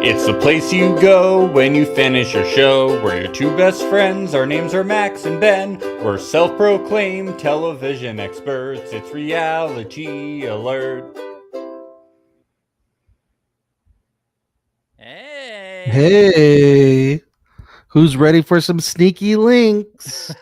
It's the place you go when you finish your show. We're your two best friends. Our names are Max and Ben. We're self-proclaimed television experts. It's Reality Alert. Hey. Hey. Who's ready for some sneaky links?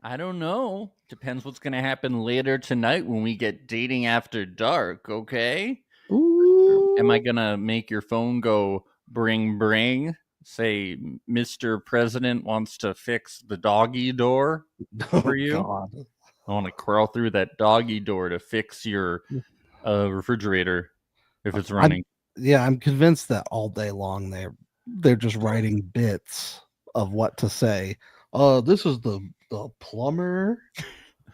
I don't know. Depends what's going to happen later tonight when we get Dating After Dark, okay? Ooh. Am I going to make your phone go bring? Say, Mr. President wants to fix the doggy door for you? God. I want to crawl through that doggy door to fix your refrigerator if it's running. I'm convinced that all day long they're just writing bits of what to say. This is the plumber.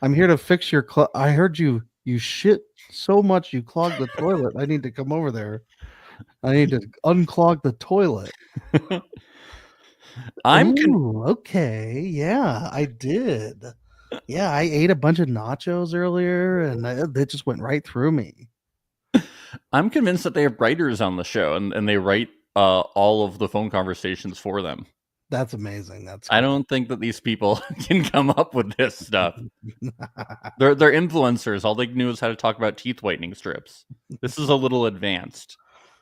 I'm here to fix your I heard you shit so much you clogged the toilet. I need to come over there. I need to unclog the toilet. Okay. Yeah, I did. Yeah, I ate a bunch of nachos earlier and they just went right through me. I'm convinced that they have writers on the show and they write all of the phone conversations for them. That's amazing. That's cool. I don't think that these people can come up with this stuff. They're influencers. All they knew is how to talk about teeth whitening strips. This is a little advanced.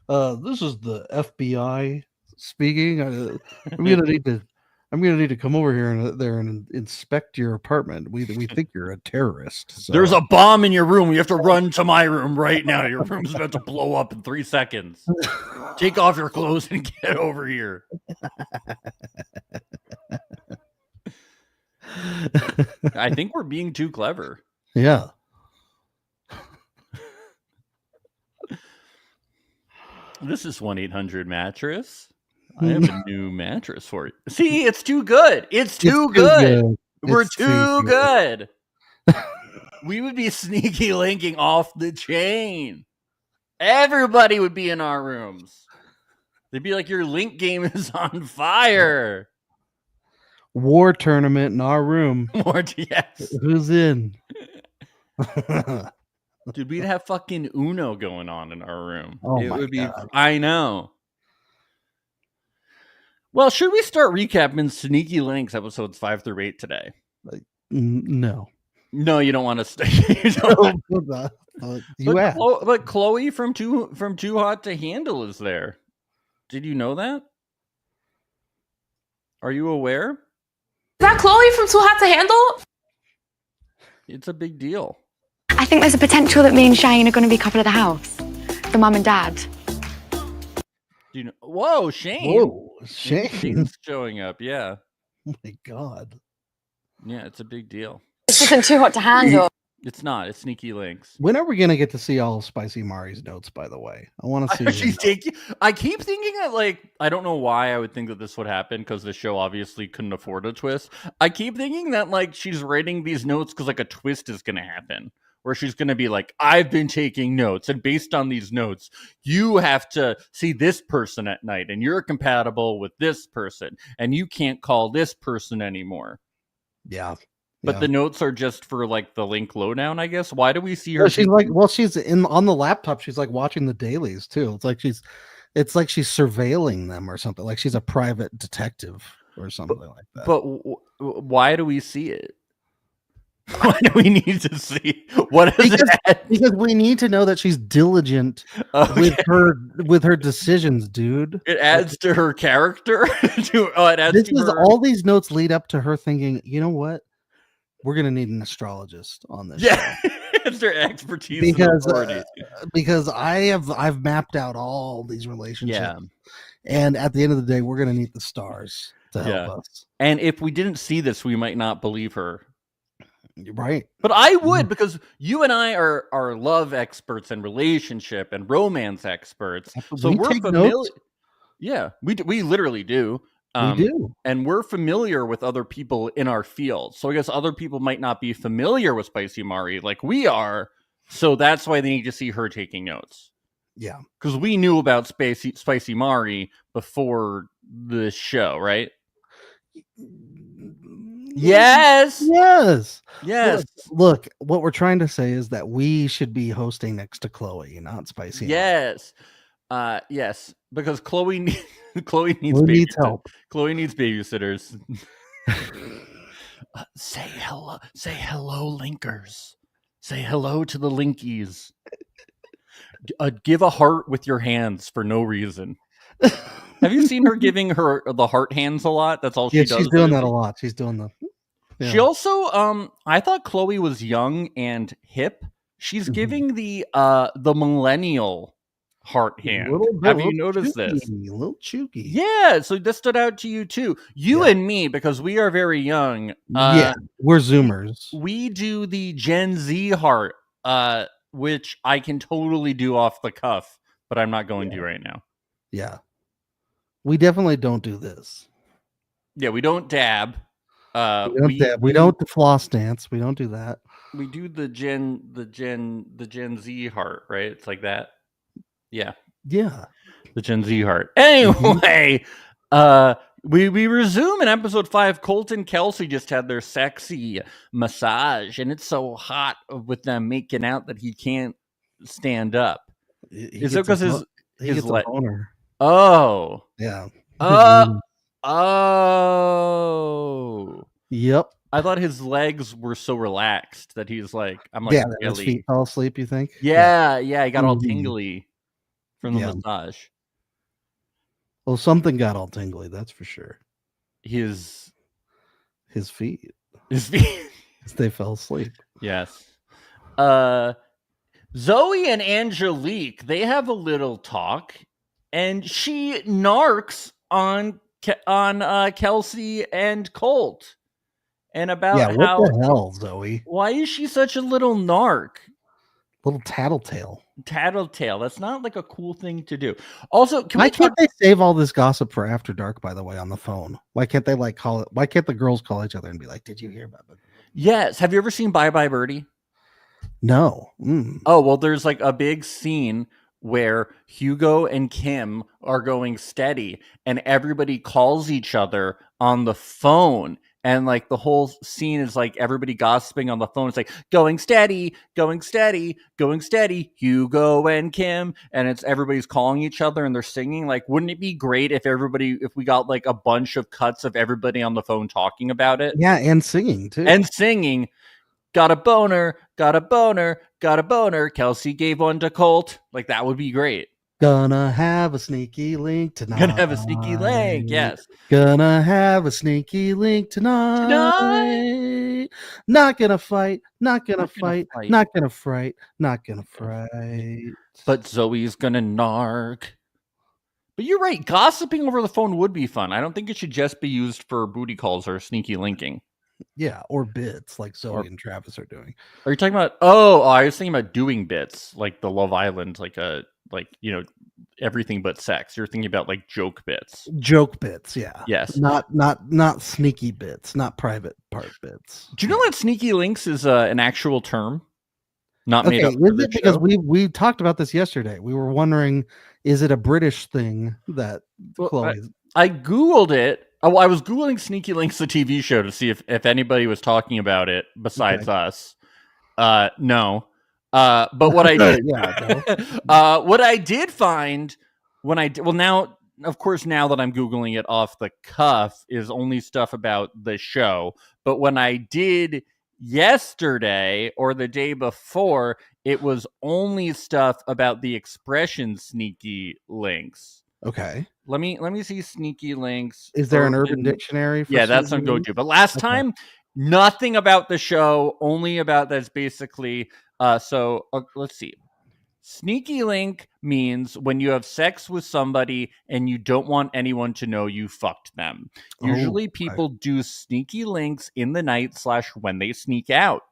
This is the FBI speaking. I'm gonna need to come over here and inspect your apartment. We think you're a terrorist. So. There's a bomb in your room. You have to run to my room right now. Your room's about to blow up in 3 seconds. Take off your clothes and get over here. I think we're being too clever. Yeah. This is 1-800-Mattress. I have a new mattress for you. See, it's too good. It's too good. We're too good. We would be sneaky linking off the chain. Everybody would be in our rooms. They'd be like, your link game is on fire. War tournament in our room. Yes. Who's in? Dude, we'd have fucking Uno going on in our room. Oh, it would be. God. I know. Well, should we start recapping Sneaky Links episodes 5 through 8 today? No. No, you don't want to stay. But Chloe from Too Hot to Handle is there. Did you know that? Are you aware? Is that Chloe from Too Hot to Handle? It's a big deal. I think there's a potential that me and Shane are going to be couple of the house. The mum and dad. Do you know? Whoa, Shane. Whoa, Shane. Shane's showing up, yeah. Oh my God. Yeah, it's a big deal. This isn't Too Hot to Handle. It's not. It's Sneaky Links. When are we going to get to see all of Spicy Mari's notes, by the way? I want to see. I keep thinking that, like, I don't know why I would think that this would happen because the show obviously couldn't afford a twist. I keep thinking that, like, she's writing these notes because, like, a twist is going to happen. Where she's going to be like, I've been taking notes, and based on these notes, you have to see this person at night, and you're compatible with this person, and you can't call this person anymore. Yeah. But the notes are just for, like, the link lowdown, I guess. Why do we see her? She's she's on the laptop. She's like watching the dailies too. It's like she's surveilling them or something. Like she's a private detective or something like that. But why do we see it? Why do we need to see? What is it? Because we need to know that she's diligent with her decisions, dude. It adds to her character. All these notes lead up to her thinking, you know what? We're gonna need an astrologist on this. Yeah, it's their expertise because I've mapped out all these relationships. And at the end of the day, we're gonna need the stars to help us. And if we didn't see this, we might not believe her. Right. But I would, because you and I are love experts and relationship and romance experts. So we're familiar. Notes? Yeah, we literally do. We do. And we're familiar with other people in our field. So I guess other people might not be familiar with Spicy Mari like we are. So that's why they need to see her taking notes. Yeah. Because we knew about Spicy Mari before the show, right? Yes. Look, what we're trying to say is that we should be hosting next to Chloe, not Spicy. Yes. Yes, because Chloe needs Who needs help? Chloe needs babysitters. Say hello, linkers. Say hello to the linkies. Give a heart with your hands for no reason. Have you seen her giving her the heart hands a lot? That's all she Yeah, does. she's doing that a lot. She's doing the. She Yeah. also, I thought Chloe was young and hip. She's Mhm. giving the millennial heart hand. Have you noticed this? A little chooky. Yeah, so this stood out to you too. You Yeah. and me, because we are very young. Yeah, we're Zoomers. We do the Gen Z heart, which I can totally do off the cuff, but I'm not going to right now. Yeah. We definitely don't do this. Yeah, we don't dab. We don't the floss dance. We don't do that. We do the Gen Z heart, right? It's like that. Yeah. Yeah. The Gen Z heart. Anyway, we resume in episode 5. Colt and Kelsey just had their sexy massage, and it's so hot with them making out that he can't stand up. Is it because his leg? Owner. Oh. Yeah. Oh. Yep. I thought his legs were so relaxed that he's like, I'm like, yeah, his feet fell asleep, you think? Yeah, he got all tingly from the massage. Well, something got all tingly, that's for sure. His feet. His feet. They fell asleep. Yes. Zoe and Angelique, they have a little talk, and she narks on Kelsey and Colt. And about what the hell, Zoe? Why is she such a little narc? Little tattletale. Tattletale. That's not like a cool thing to do. Also, why can't they save all this gossip for after dark, by the way, on the phone? Why can't they call it? Why can't the girls call each other and be like, did you hear about it? Yes. Have you ever seen Bye Bye Birdie? No. Oh, well, there's like a big scene where Hugo and Kim are going steady and everybody calls each other on the phone. And like the whole scene is like everybody gossiping on the phone. It's like going steady, going steady, going steady, Hugo and Kim. And it's everybody's calling each other and they're singing. Like, wouldn't it be great if we got like a bunch of cuts of everybody on the phone talking about it? Yeah, and singing too. And singing. Got a boner, got a boner, got a boner. Kelsey gave one to Colt. Like, that would be great. Gonna have a sneaky link tonight. Gonna have a sneaky link, yes. Gonna have a sneaky link tonight. Not gonna fight, not gonna fight, not gonna fright, not gonna fright. But Zoe's gonna narc. But you're right, gossiping over the phone would be fun. I don't think it should just be used for booty calls or sneaky linking. Yeah, or bits like Zoe and Travis are doing. Are you talking about? Oh, I was thinking about doing bits like the Love Island, like everything but sex. You're thinking about like joke bits. Joke bits, yeah. Yes. Not sneaky bits, not private part bits. Do you know that sneaky links is an actual term? Not made up. Is it because we talked about this yesterday? We were wondering, is it a British thing that Chloe? I Googled it. Oh, I was Googling Sneaky Links, the TV show, to see if anybody was talking about it besides us. No. But what I did, what I did find now, of course, now that I'm Googling it off the cuff, is only stuff about the show. But when I did yesterday or the day before, it was only stuff about the expression sneaky links. Okay. Let me see sneaky links. Is there an Urban Dictionary? Yeah, that's on GoTo. But last time, nothing about the show, only about that's basically. Let's see. Sneaky link means when you have sex with somebody and you don't want anyone to know you fucked them. Usually people do sneaky links in the night / when they sneak out.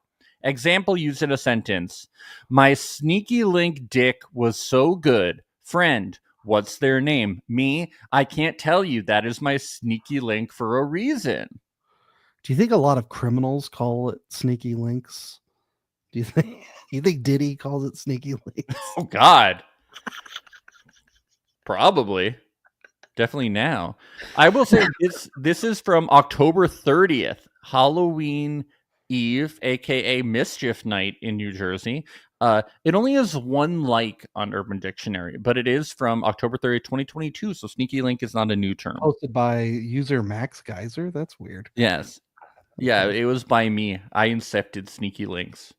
Example used in a sentence. My sneaky link dick was so good. Friend. What's their name? Me? I can't tell you. That is my sneaky link for a reason. Do you think a lot of criminals call it sneaky links? Do you think Diddy calls it sneaky links? Oh God. Probably. Definitely now. I will say this is from October 30th, Halloween Eve, aka Mischief Night in New Jersey. It only has one like on Urban Dictionary, but it is from October 30th, 2022. So Sneaky Link is not a new term. Posted by user Max Geyser. That's weird. Yes. Yeah, it was by me. I incepted Sneaky Links.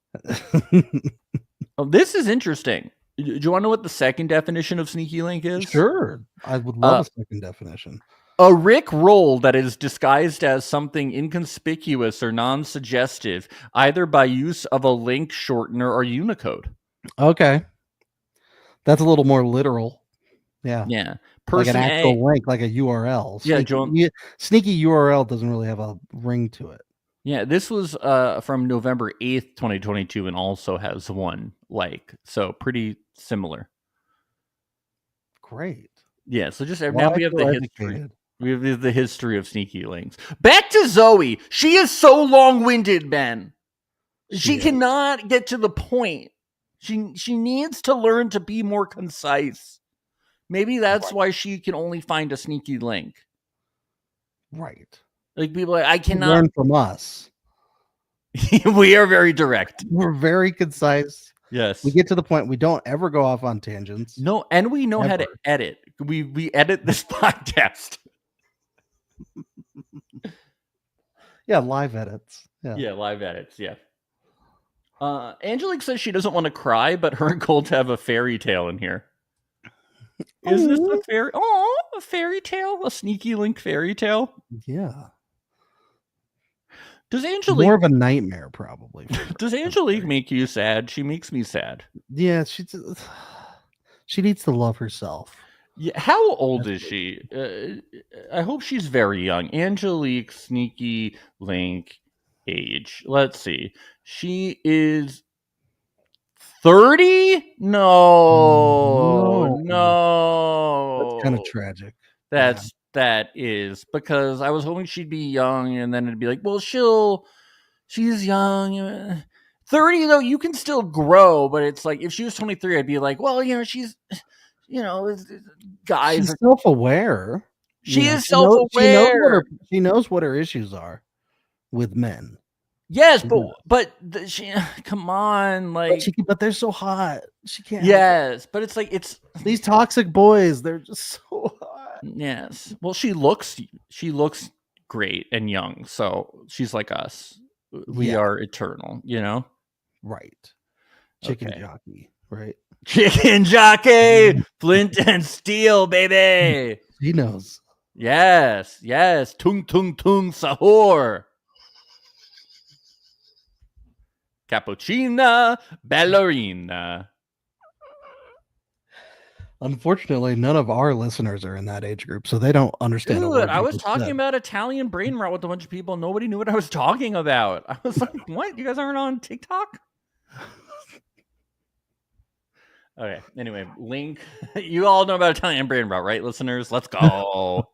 Oh, this is interesting. Do you want to know what the second definition of Sneaky Link is? Sure. I would love a second definition. A Rick roll that is disguised as something inconspicuous or non-suggestive, either by use of a link shortener or Unicode. Okay. That's a little more literal. Yeah. Yeah. Like Person an actual A. link, like a URL. Yeah, Sneaky URL doesn't really have a ring to it. Yeah, this was from November 8th, 2022, and also has one like. So pretty similar. Great. Yeah, so just Well, now I we have feel the history. educated. We have the history of Sneaky Links. Back to Zoe. She is so long-winded, Ben. She is. cannot get to the point. She needs to learn to be more concise. Maybe that's why she can only find a sneaky link. Right. Like people are like, I You cannot learn from us. we are very direct. We're very concise. Yes. We get to the point. We don't ever go off on tangents. No, and we know how to Ever. edit. We edit this podcast. Yeah, live edits. Yeah. Yeah, live edits, yeah. Angelique says she doesn't want to cry, but her and Colt have a fairy tale in here. Is this a fairy? Oh, a fairy tale? A Sneaky Link fairy tale? Yeah. Does Angelique More of a nightmare, probably. Does Angelique make you sad? She makes me sad. Yeah, she needs to love herself. Yeah, how old is she? I hope she's very young. Angelique Sneaky Link age. Let's see. She is 30? No. That's kind of tragic. That is because I was hoping she'd be young, and then it'd be like, well, she's young. 30 though, you can still grow, but it's like if she was 23, I'd be like, well, she's, guys. She's self-aware. She is self-aware. She knows what her issues are with men. Yes, but she, come on, like, but they're so hot. She can't. Yes, but it's like these toxic boys. They're just so hot. Yes. Well, she looks great and young, so she's like us. We are eternal, Right. Chicken jockey, right? Chicken jockey, Flint and Steel, baby. He knows. Yes. Tung tung tung sahur. Cappuccina ballerina. Unfortunately, none of our listeners are in that age group, so they don't understand. Dude, I was talking about Italian brain rot with a bunch of people. Nobody knew what I was talking about. I was like, what? You guys aren't on TikTok? Okay. Anyway, Link. You all know about Italian brain rot, right, listeners? Let's go.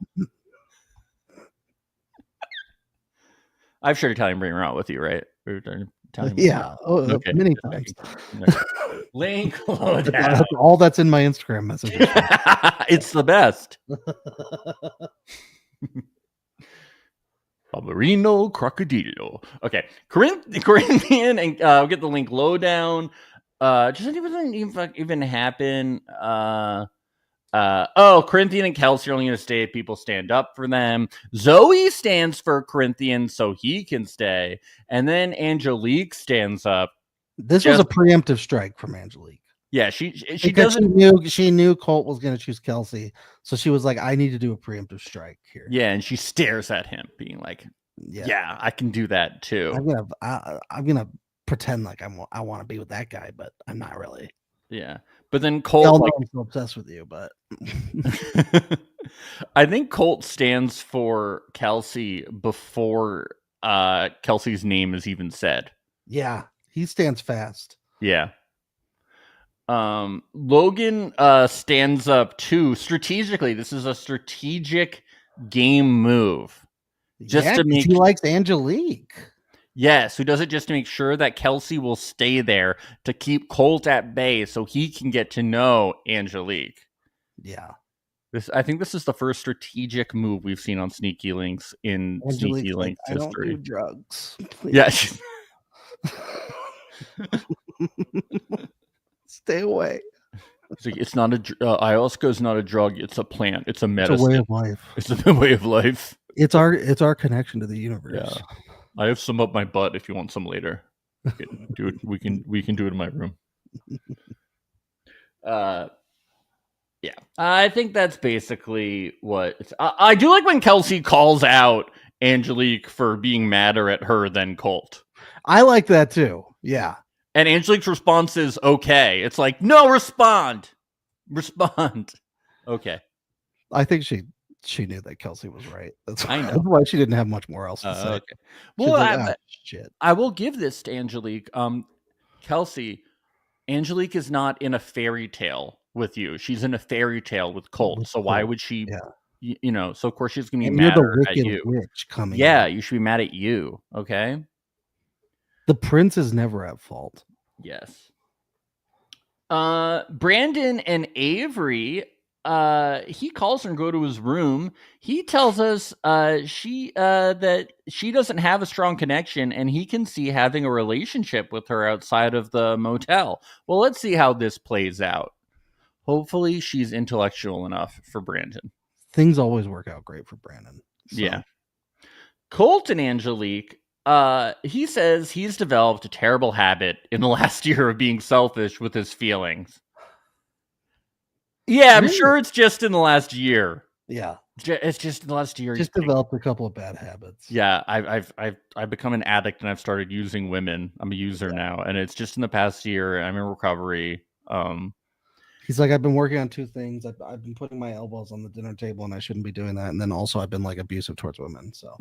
I've shared Italian brain rot with you, right? Okay. Many times. Okay. Link low down. That's all that's in my Instagram messages. It's the best. Ballerino crocodilo. Okay, Corinthian, and we'll get the Link lowdown. Just didn't even happen. Corinthian and Kelsey are only going to stay if people stand up for them. Zoe stands for Corinthian so he can stay. And then Angelique stands up. This was a preemptive strike from Angelique. Yeah, she doesn't. She knew Colt was going to choose Kelsey. So she was like, I need to do a preemptive strike here. Yeah, and she stares at him being like, yeah I can do that too. I'm going to pretend like I want to be with that guy, but I'm not really. Yeah. But then Colt, I'm so obsessed with you, but I think Colt stands for Kelsey before Kelsey's name is even said. Yeah, he stands fast. Yeah. Logan stands up too strategically. This is a strategic game move. To make he likes Angelique. Yes, who does it just to make sure that Kelsey will stay there to keep Colt at bay so he can get to know Angelique. Yeah. I think this is the first strategic move we've seen on Sneaky Links in Sneaky Links history. I don't do drugs. Please. Yes. Stay away. It's not a ayahuasca is not a drug. It's a plant. It's a It's medicine. a way of life. It's a way of life. It's our connection to the universe. Yeah. I have some up my butt if you want some later. Do it. We can do it in my room. Yeah. I think that's basically what it's, I do like when Kelsey calls out Angelique for being madder at her than Colt. I like that too. Yeah. And Angelique's response is okay. It's like, no, respond. Okay. I think she knew that Kelsey was right. I know. That's why she didn't have much more else to say. Okay. She's Well, like, shit. I will give this to Angelique. Kelsey, Angelique is not in a fairy tale with you. She's in a fairy tale with Colt. So why would she? Yeah. You know. So of course she's gonna be And mad you're the at wicked you. witch coming. Yeah, in. you should be mad at you. Okay. The prince is never at fault. Yes. Brandon and Avery. He calls her and go to his room. He tells us that she doesn't have a strong connection, and he can see having a relationship with her outside of the motel. Well, let's see how this plays out. Hopefully, she's intellectual enough for Brandon. Things always work out great for Brandon. So. Yeah. Colt and Angelique. He says he's developed a terrible habit in the last year of being selfish with his feelings. Yeah, I'm Really? sure it's just in the last year. Yeah. It's just in the last year. Just developed a couple of bad habits. Yeah, I've become an addict and I've started using women. I'm a user now, and it's just in the past year. I'm in recovery. He's like, I've been working on two things. I've been putting my elbows on the dinner table, and I shouldn't be doing that. And then also, I've been like abusive towards women. So,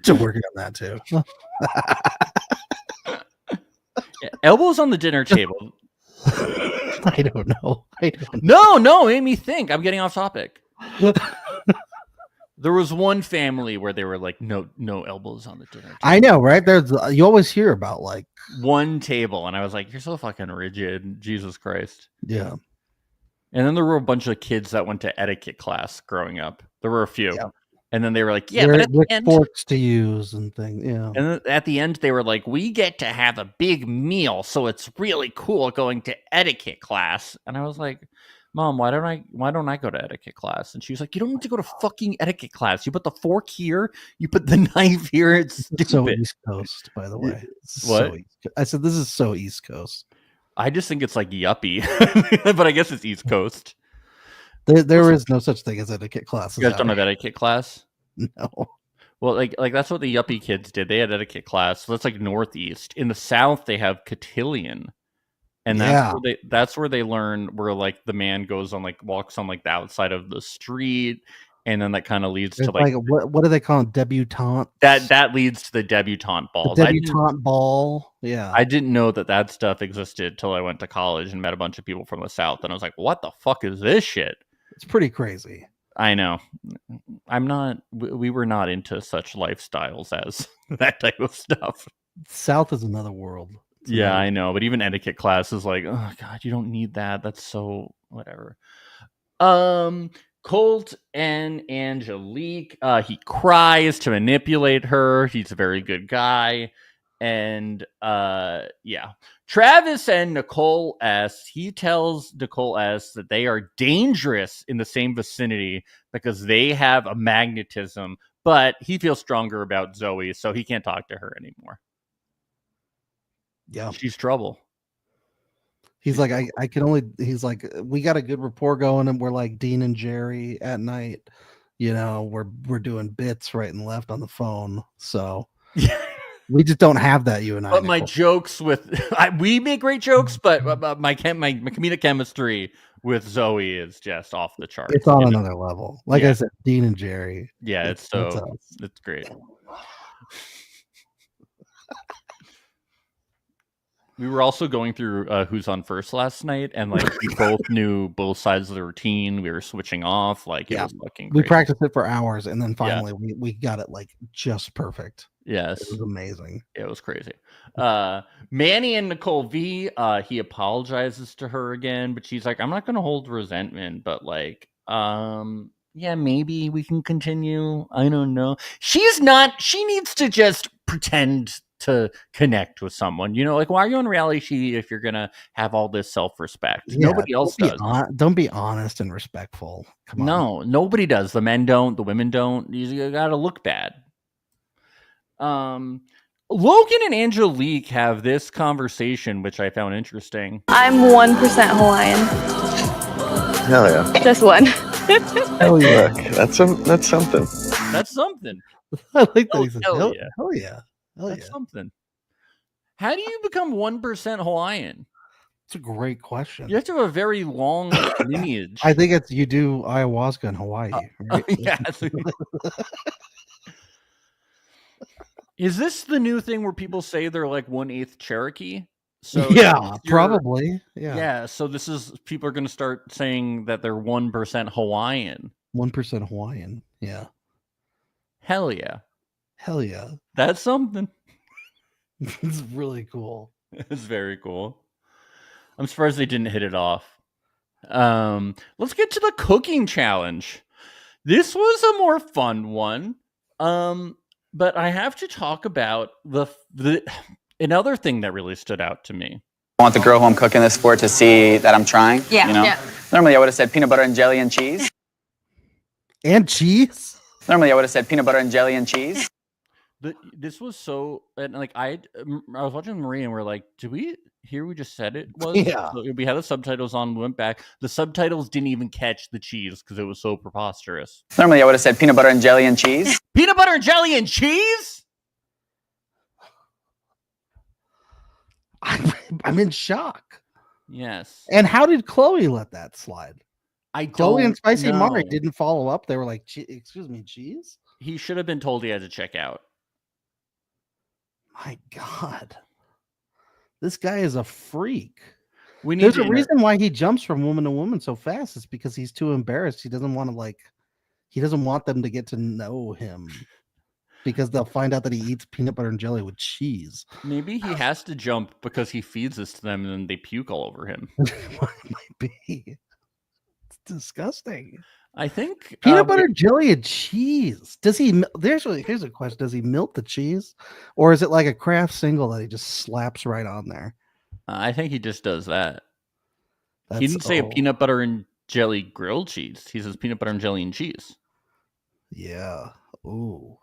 to working on that too. Yeah, elbows on the dinner table. I don't know. No, it made me think. I'm getting off topic. There was one family where they were like, no elbows on the dinner table. I know, right? There's you always hear about like one table, and I was like, you're so fucking rigid, Jesus Christ. Yeah. And then there were a bunch of kids that went to etiquette class growing up. There were a few. Yeah. And then they were like, but at the end, forks to use and things. Yeah. And then at the end, they were like, we get to have a big meal, so it's really cool going to etiquette class. And I was like, Mom, why don't I go to etiquette class? And she was like, you don't need to go to fucking etiquette class. You put the fork here, you put the knife here. It's stupid. So East Coast, by the way. What? I said this is so East Coast. I just think it's like yuppie, but I guess it's East Coast. There is no such thing as etiquette classes. You guys don't have etiquette class? No. Well, like that's what the yuppie kids did. They had etiquette class. So that's like Northeast. In the South, they have cotillion. And that's where they learn where like the man goes on like walks on like the outside of the street, and then that kind of leads to like what do they call it? Debutante? That leads to the debutante balls. The debutante ball. Yeah. I didn't know that stuff existed till I went to college and met a bunch of people from the South, and I was like, what the fuck is this shit? It's pretty crazy. I know. We were not into such lifestyles as that type of stuff. South is another world. Yeah, I know. But even etiquette class is like, oh God, you don't need that. That's so whatever. Colt and Angelique, he cries to manipulate her. He's a very good guy. And yeah. Travis and Nicole S. He tells Nicole S. that they are dangerous in the same vicinity because they have a magnetism, but he feels stronger about Zoe, so he can't talk to her anymore. Yeah. She's trouble. He's like, I can only, he's like, we got a good rapport going, and we're like Dean and Jerry at night. You know, we're doing bits right and left on the phone. So we just don't have that, you and I. But my jokes with we make great jokes, but my comedic chemistry with Zoe is just off the charts. It's on another level. Like I said, Dean and Jerry. Yeah, it's great. We were also going through Who's on First last night, and like we both knew both sides of the routine. We were switching off, like it was fucking great. We practiced it for hours, and then finally we got it like just perfect. Yes, it was amazing. It was crazy. Manny and Nicole V. He apologizes to her again, but she's like, "I'm not going to hold resentment, but like, yeah, maybe we can continue. I don't know. She's not. She needs to just pretend to connect with someone. You know, like why are you on reality TV if you're gonna have all this self-respect? Yeah, Nobody else does. Don't be honest and respectful. Come on. No, nobody does. The men don't, the women don't. You gotta look bad. Logan and Angelique have this conversation, which I found interesting. I'm 1% Hawaiian. Hell yeah. Just one. Hell yeah. That's something. That's something. I like that. Oh, He says, hell hell, yeah. hell yeah. Hell That's yeah. something. How do you become 1% Hawaiian? It's a great question. You have to have a very long lineage. I think it's you do ayahuasca in Hawaii. Right? Yeah. Is this the new thing where people say they're like 1/8 Cherokee? So yeah, if you're- probably. Yeah. Yeah. So this is people are going to start saying that they're 1% Hawaiian. 1% Hawaiian. Yeah. Hell yeah. Hell yeah. That's something. It's really cool. It's very cool. I'm surprised they didn't hit it off. Let's get to the cooking challenge. This was a more fun one. But I have to talk about the another thing that really stood out to me. I want the girl who I'm cooking this for to see that I'm trying. Yeah, You know? yeah. Normally I would have said peanut butter and jelly and cheese. And cheese? Normally I would have said peanut butter and jelly and cheese. This was so, and like I was watching Marie and we're like, did we hear we just said it was? Yeah. So we had the subtitles on, we went back. The subtitles didn't even catch the cheese because it was so preposterous. Normally I would have said peanut butter and jelly and cheese. Peanut butter and jelly and cheese? I'm in shock. Yes. And how did Chloe let that slide? Chloe and Spicy Mari know. didn't follow up. They were like, excuse me, cheese? He should have been told he had to check out. My God. This guy is a freak. We need There's to a reason why he jumps from woman to woman so fast. It's because he's too embarrassed. He doesn't want to he doesn't want them to get to know him because they'll find out that he eats peanut butter and jelly with cheese. Maybe he has to jump because he feeds this to them and then they puke all over him. Might be. It's disgusting. I think Peanut butter, jelly, and cheese. Does he? Here's a question: does he melt the cheese, or is it like a Kraft single that he just slaps right on there? I think he just does that. That's, He didn't say a peanut butter and jelly grilled cheese. He says peanut butter and jelly and cheese. Yeah. Ooh.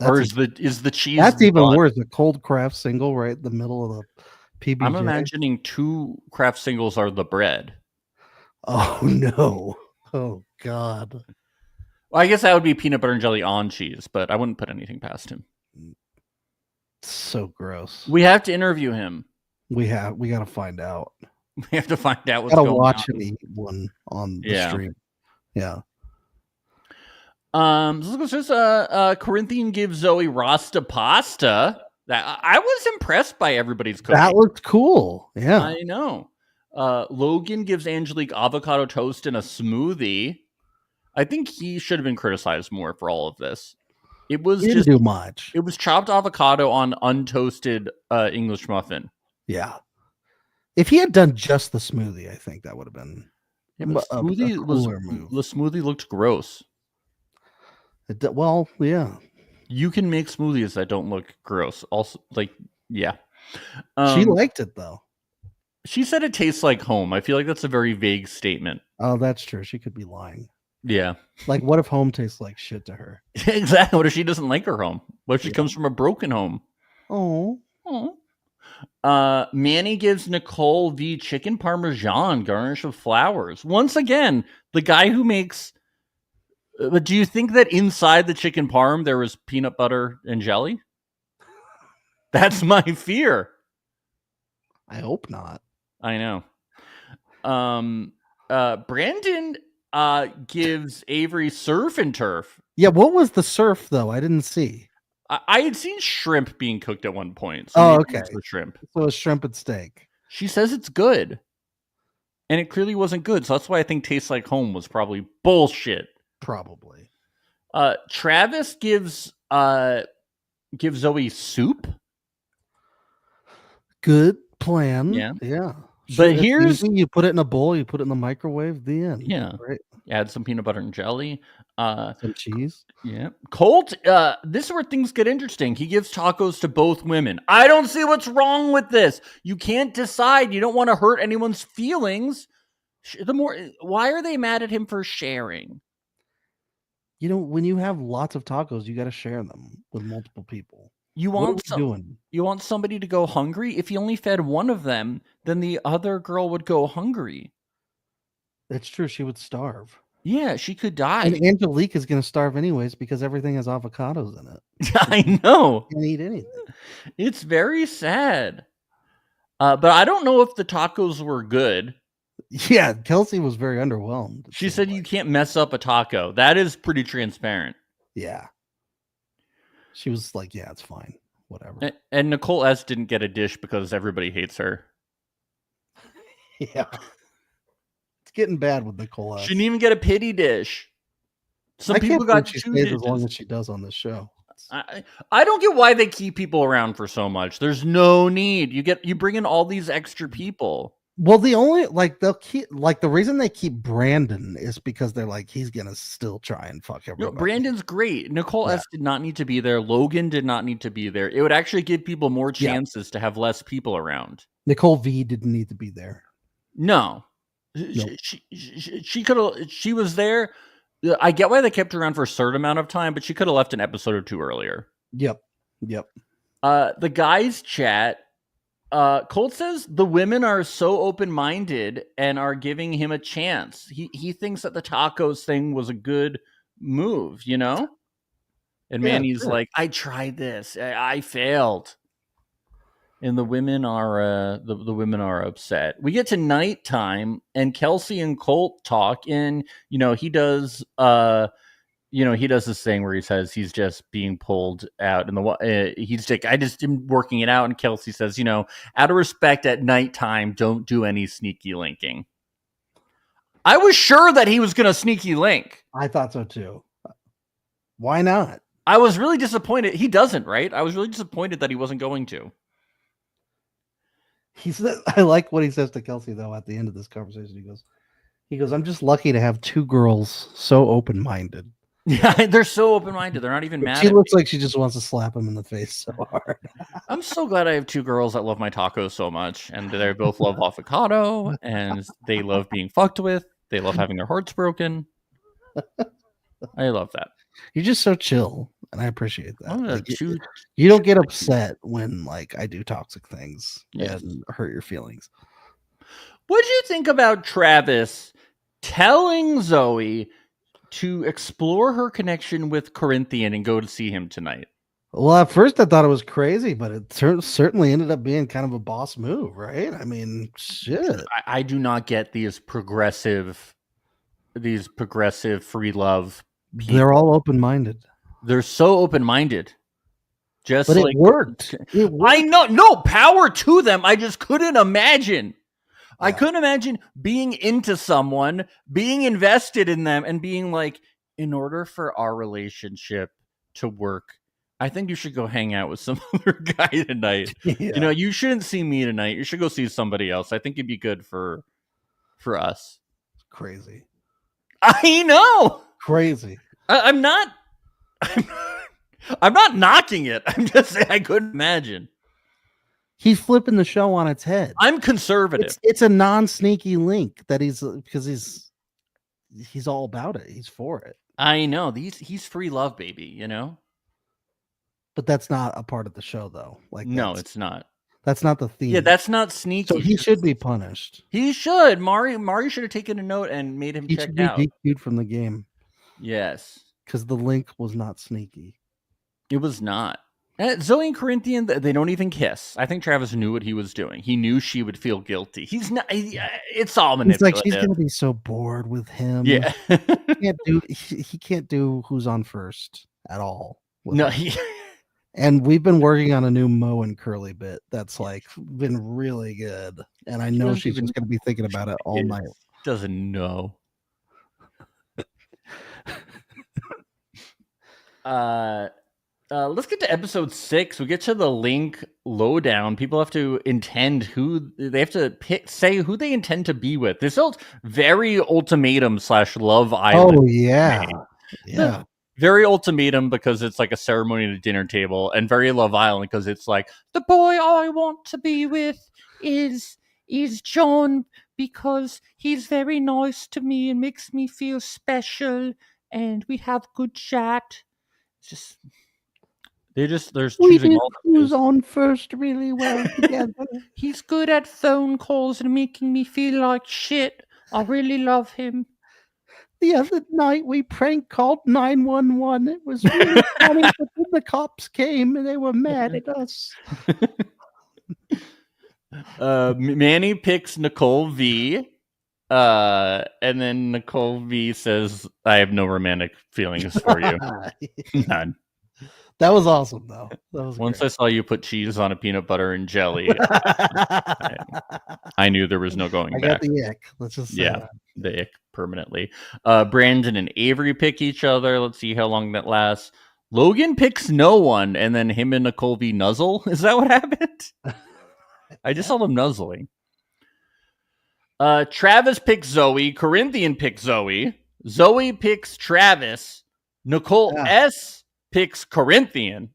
Or is the cheese? That's even bun? worse. The cold Kraft single right in the middle of the PBJ. I'm imagining 2 Kraft singles are the bread. Oh no. Oh God. Well, I guess that would be peanut butter and jelly on cheese, but I wouldn't put anything past him. So gross. We have to interview him. We got to find out. We have to find out what's Gotta going watch on. him eat one on the Yeah. stream. Yeah. So this is Corinthian gives Zoe Rasta pasta. That I was impressed by everybody's cooking. That looked cool. Yeah. I know. Logan gives Angelique avocado toast and a smoothie. I think he should have been criticized more for all of this. It was He didn't just do much. it was chopped avocado on untoasted English muffin. Yeah. If he had done just the smoothie, I think that would have been Yeah, but a smoothie was cooler move. the smoothie looked gross. Well, yeah. You can make smoothies that don't look gross. Also, like, yeah. She liked it though. She said it tastes like home. I feel like that's a very vague statement. Oh, that's true. She could be lying. Yeah. Like, what if home tastes like shit to her? Exactly. What if she doesn't like her home? What if she Yeah. comes from a broken home? Oh. Manny gives Nicole the chicken parmesan garnished with flowers. Once again, the guy who makes. But do you think that inside the chicken parm there was peanut butter and jelly? That's my fear. I hope not. I know. Brandon gives Avery surf and turf. Yeah, what was the surf though? I didn't see. I had seen shrimp being cooked at one point. So Oh, maybe okay. it's the shrimp. So a shrimp and steak. She says it's good. And it clearly wasn't good. So that's why I think Tastes Like Home was probably bullshit. Probably. Travis gives Zoe soup. Good plan. Yeah. Yeah. But It's here's- easy. You put it in a bowl, you put it in the microwave, the end. Yeah. Right. Add some peanut butter and jelly. Some cheese. Yeah. Colt, this is where things get interesting. He gives tacos to both women. I don't see what's wrong with this. You can't decide. You don't want to hurt anyone's feelings. Why are they mad at him for sharing? You know, when you have lots of tacos, you got to share them with multiple people. You What are want we doing? You want somebody to go hungry? If you only fed one of them, then the other girl would go hungry. It's true. She would starve. Yeah, she could die. And Angelique is going to starve anyways because everything has avocados in it. I know. Can't eat anything. It's very sad. But I don't know if the tacos were good. Yeah, Kelsey was very underwhelmed. She said you can't mess up a taco. That is pretty transparent. Yeah. She was like, yeah, it's fine. Whatever. And Nicole S. didn't get a dish because everybody hates her. Yeah. It's getting bad with Nicole S. She didn't even get a pity dish. Some I people can't got believe she 2 stays dishes. as long as she does on this show. I don't get why they keep people around for so much. There's no need. You bring in all these extra people. Well, the reason they keep Brandon is because they're like, he's gonna still try and fuck everybody. No, Brandon's great. Nicole S. did not need to be there. Logan did not need to be there. It would actually give people more chances to have less people around. Nicole V didn't need to be there. No. Nope. She could have. She was there. I get why they kept her around for a certain amount of time, but she could have left an episode or 2 earlier. Yep. The guys chat. Colt says the women are so open-minded and are giving him a chance. He thinks that the tacos thing was a good move, you know? And Manny's like, I tried this. I failed. And the women are the women are upset. We get to nighttime and Kelsey and Colt talk, and he does he does this thing where he says he's just being pulled out, and he's like, I just am working it out. And Kelsey says, out of respect at nighttime, don't do any sneaky linking. I was sure that he was going to sneaky link. I thought so too. Why not? I was really disappointed. He doesn't, right? I was really disappointed that he wasn't going to. He said, I like what he says to Kelsey though at the end of this conversation. He goes, I'm just lucky to have 2 girls so open-minded. Yeah, they're so open-minded. They're not even mad. She looks like she just wants to slap him in the face so hard. I'm so glad I have 2 girls that love my tacos so much, and they both love avocado, and they love being fucked with. They love having their hearts broken. I love that. You're just so chill, and I appreciate that. Oh, you don't get upset when I do toxic things and hurt your feelings. What did you think about Travis telling Zoe to explore her connection with Corinthian and go to see him tonight? Well, at first I thought it was crazy, but it certainly ended up being kind of a boss move, right? I mean, shit. I do not get these progressive free love people. They're all open-minded. They're so open-minded. But it worked. I know. No, power to them. I just couldn't imagine. Yeah. I couldn't imagine being into someone, being invested in them, and being like, in order for our relationship to work, I think you should go hang out with some other guy tonight. Yeah. You shouldn't see me tonight. You should go see somebody else. I think it'd be good for us. Crazy. I know. Crazy. I'm not knocking it. I'm just saying I couldn't imagine. He's flipping the show on its head. I'm conservative. It's a non-sneaky link that because he's all about it. He's for it. I know. He's free love, baby, But that's not a part of the show, though. No, it's not. That's not the theme. Yeah, that's not sneaky. So he should be punished. He should. Mari should have taken a note and made him check out. He should be DQ'd from the game. Yes. Because the link was not sneaky. It was not. Zoe and Corinthian, they don't even kiss. I think Travis knew what he was doing. He knew she would feel guilty. He's not. It's all manipulative. It's like she's going to be so bored with him. Yeah. he can't do who's on first at all. No, and we've been working on a new Mo and Curly bit that's been really good. And I know she's just going to be thinking about it all night. Doesn't know. Let's get to episode 6. We get to the Link lowdown. People have to intend who they have to say who they intend to be with. This felt very ultimatum / Love Island. Oh yeah, yeah. Very ultimatum because it's like a ceremony at a dinner table, and very Love Island because it's like the boy I want to be with is John because he's very nice to me and makes me feel special, and we have good chat. It's just. There's choosing all who's on first really well together. He's good at phone calls and making me feel like shit. I really love him. The other night we prank called 911. It was really funny, but then the cops came and they were mad at us. Manny picks Nicole V. And then Nicole V says, "I have no romantic feelings for you." None. That was awesome, though. That was Once great. I saw you put cheese on a peanut butter and jelly, I knew there was no going I back. got the ick. Let's just say that. The ick permanently. Brandon and Avery pick each other. Let's see how long that lasts. Logan picks no one, and then him and Nicole V nuzzle. Is that what happened? I just saw them nuzzling. Travis picks Zoe. Corinthian picks Zoe. Zoe picks Travis. Nicole S picks Corinthian.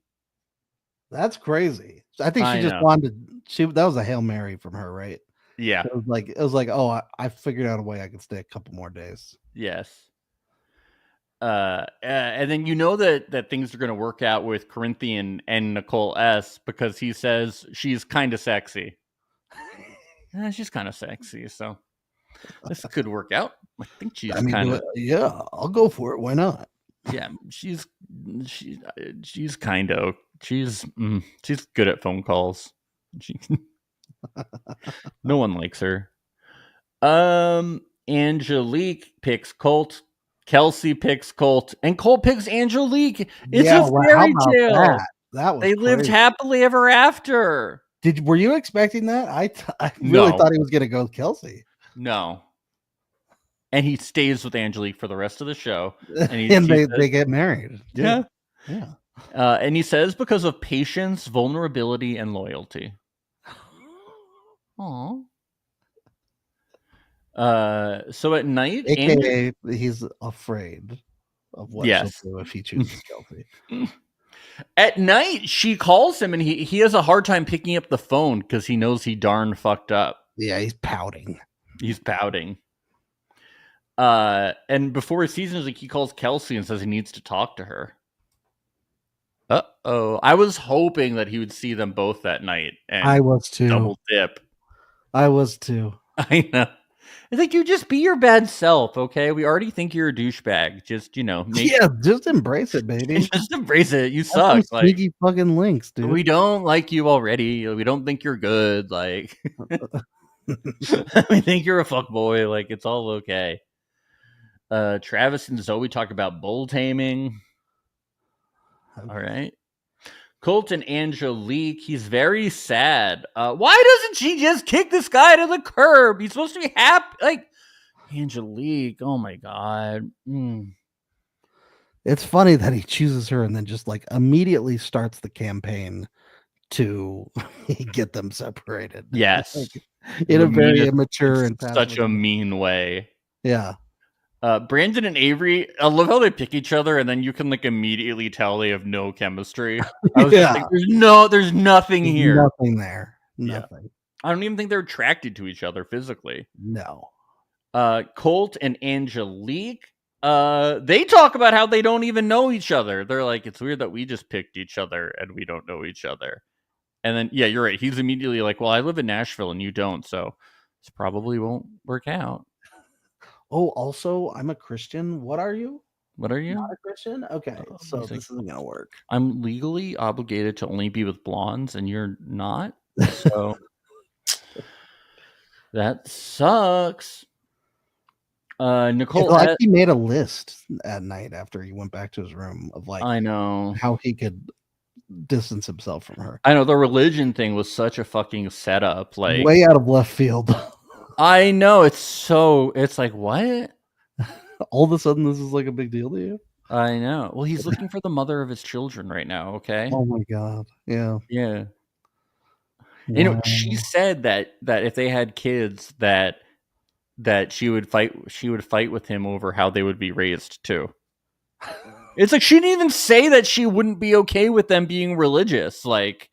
That's crazy. I think she just wanted. That was a Hail Mary from her, right? Yeah. It was like, oh, I figured out a way I could stay a couple more days. Yes. And then you know that things are going to work out with Corinthian and Nicole S because he says she's kind of sexy. She's kind of sexy, so this could work out. I think she's kind of. Yeah, I'll go for it. Why not? Yeah, she's kind of she's good at phone calls. No one likes her. Angelique picks Colt. Kelsey picks Colt, and Colt picks Angelique. It's a fairy tale. That was they lived happily ever after. Were you expecting that? I really thought he was going to go with Kelsey. No. And he stays with Angelique for the rest of the show. And they get married. Yeah. Yeah. And he says because of patience, vulnerability, and loyalty. Aww. So at night, AKA he's afraid of what she'll do if he chooses Kelsey. At night, she calls him, and he has a hard time picking up the phone because he knows he darn fucked up. Yeah, he's pouting. And before his season, he calls Kelsey and says he needs to talk to her. Uh-oh. I was hoping that he would see them both that night. And I was too. Double dip. I was too. I know. It's like, you just be your bad self, okay? We already think you're a douchebag. Just, just embrace it, baby. Just embrace it. You suck. Sneaky fucking links, dude. We don't like you already. We don't think you're good. Like, we think you're a fuckboy. Like, it's all okay. Travis and Zoe talk about bull taming. Okay. All right. Colt and Angelique, he's very sad. Why doesn't she just kick this guy to the curb? He's supposed to be happy. Like, Angelique, oh my God. It's funny that he chooses her and then just like immediately starts the campaign to get them separated. Yes. In a very immature and such a mean way. Yeah. Brandon and Avery, I love how they pick each other, and then you can like immediately tell they have no chemistry. I was just like, there's nothing here. Nothing there. Nothing. Yeah. I don't even think they're attracted to each other physically. No. Colt and Angelique, they talk about how they don't even know each other. They're like, it's weird that we just picked each other and we don't know each other. And then, yeah, you're right. He's immediately like, well, I live in Nashville and you don't, so this probably won't work out. Oh, also, I'm a Christian. What are you? What are you? Not a Christian? Okay, so this isn't going to work. I'm legally obligated to only be with blondes, and you're not. So that sucks. Nicole, he made a list at night after he went back to his room of like, I know how he could distance himself from her. I know the religion thing was such a fucking setup, like way out of left field. I know it's like what? All of a sudden, this is like a big deal to you? I know. Well, he's looking for the mother of his children right now. Okay. Oh my god. Yeah. Yeah. Wow. She said that if they had kids, that she would fight with him over how they would be raised too. It's like she didn't even say that she wouldn't be okay with them being religious. Like,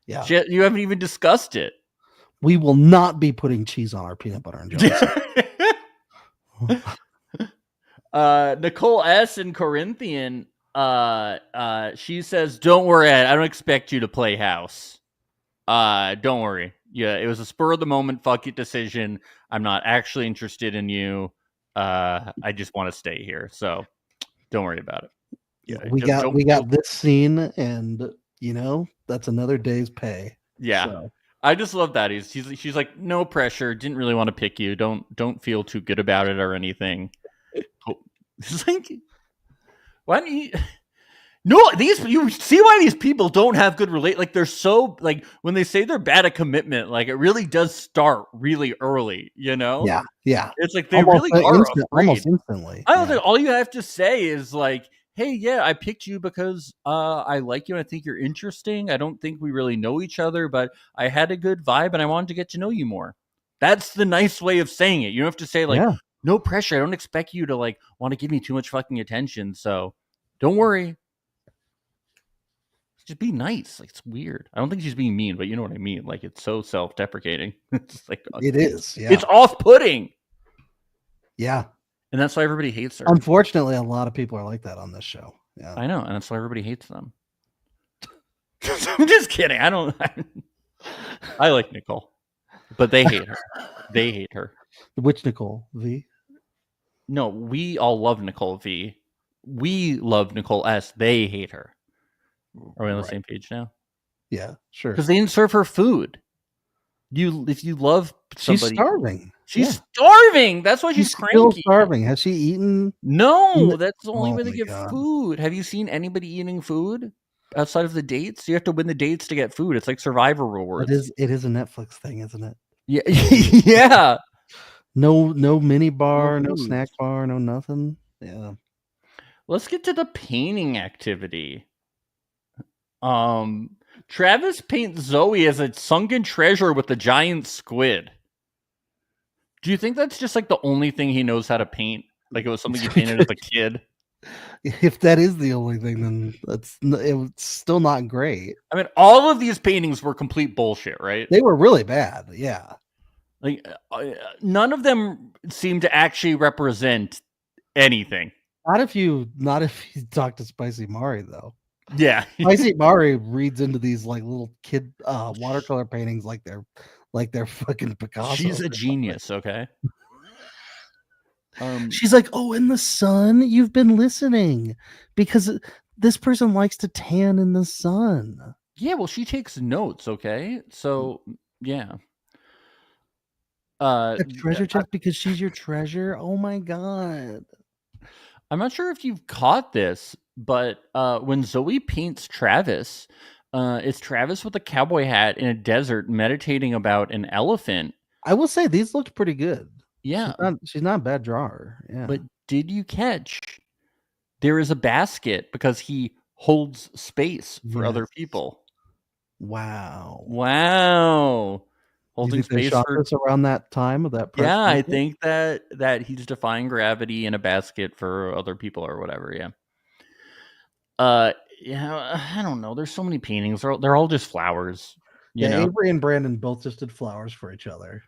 Yeah. you haven't even discussed it. We will not be putting cheese on our peanut butter and jelly. Nicole S. in Corinthian, she says, "Don't worry, I don't expect you to play house. Don't worry. Yeah, it was a spur of the moment fuck it decision. I'm not actually interested in you. I just want to stay here. So don't worry about it." Yeah, we got this scene, and that's another day's pay. Yeah. So. I just love that. She's like, no pressure. Didn't really want to pick you. Don't feel too good about it or anything. It's like, why don't you? No, you see why these people don't have good like they're so like when they say they're bad at commitment, like it really does start really early. Yeah. It's like they almost really are almost instantly. I don't think all you have to say is like, hey, yeah, I picked you because I like you and I think you're interesting. I don't think we really know each other, but I had a good vibe and I wanted to get to know you more. That's the nice way of saying it. You don't have to say like, no pressure. I don't expect you to like want to give me too much fucking attention. So don't worry. Just be nice. Like, it's weird. I don't think she's being mean, but you know what I mean. Like, it's so self-deprecating. It's like it is. Yeah. It's off-putting. Yeah. And that's why everybody hates her. Unfortunately, a lot of people are like that on this show. Yeah, I know, and that's why everybody hates them. I'm just kidding. I like Nicole, but they hate her. They hate her. Which Nicole V? No, we all love Nicole V. We love Nicole S. They hate her. Are we on the same page now? Yeah, sure. Because they didn't serve her food. If you love somebody, she's starving. She's starving. That's why she's cranky. Still starving. Has she eaten? No, that's the only way they get God. food. Have you seen anybody eating food outside of the dates? You have to win the dates to get food. It's like Survivor rewards. It is a Netflix thing, isn't it? Yeah, yeah. No mini bar, no snack bar, no nothing. Yeah. Let's get to the painting activity. Travis paints Zoe as a sunken treasure with a giant squid. Do you think that's just like the only thing he knows how to paint? Like it was something he painted as a kid? If that is the only thing, then it's still not great. I mean, all of these paintings were complete bullshit, right? They were really bad. Yeah. Like none of them seem to actually represent anything. Not if you talk to Spicy Mari though. Yeah. Spicy Mari reads into these like little kid watercolor paintings like they're fucking Picasso. She's a genius, okay? She's like, oh, in the sun, you've been listening because this person likes to tan in the sun. Yeah, well, she takes notes, okay? So, yeah. A treasure chest because she's your treasure. Oh my god. I'm not sure if you've caught this, but when Zoe paints Travis, it's Travis with a cowboy hat in a desert meditating about an elephant. I will say these looked pretty good. Yeah. She's not a bad drawer. Yeah. But did you catch there is a basket because he holds space for other people? Wow. Holding space for around that time of that person? Yeah, I think that he's defying gravity in a basket for other people or whatever, yeah. Yeah, I don't know. There's so many paintings. They're all just flowers. You know? Avery and Brandon both just did flowers for each other.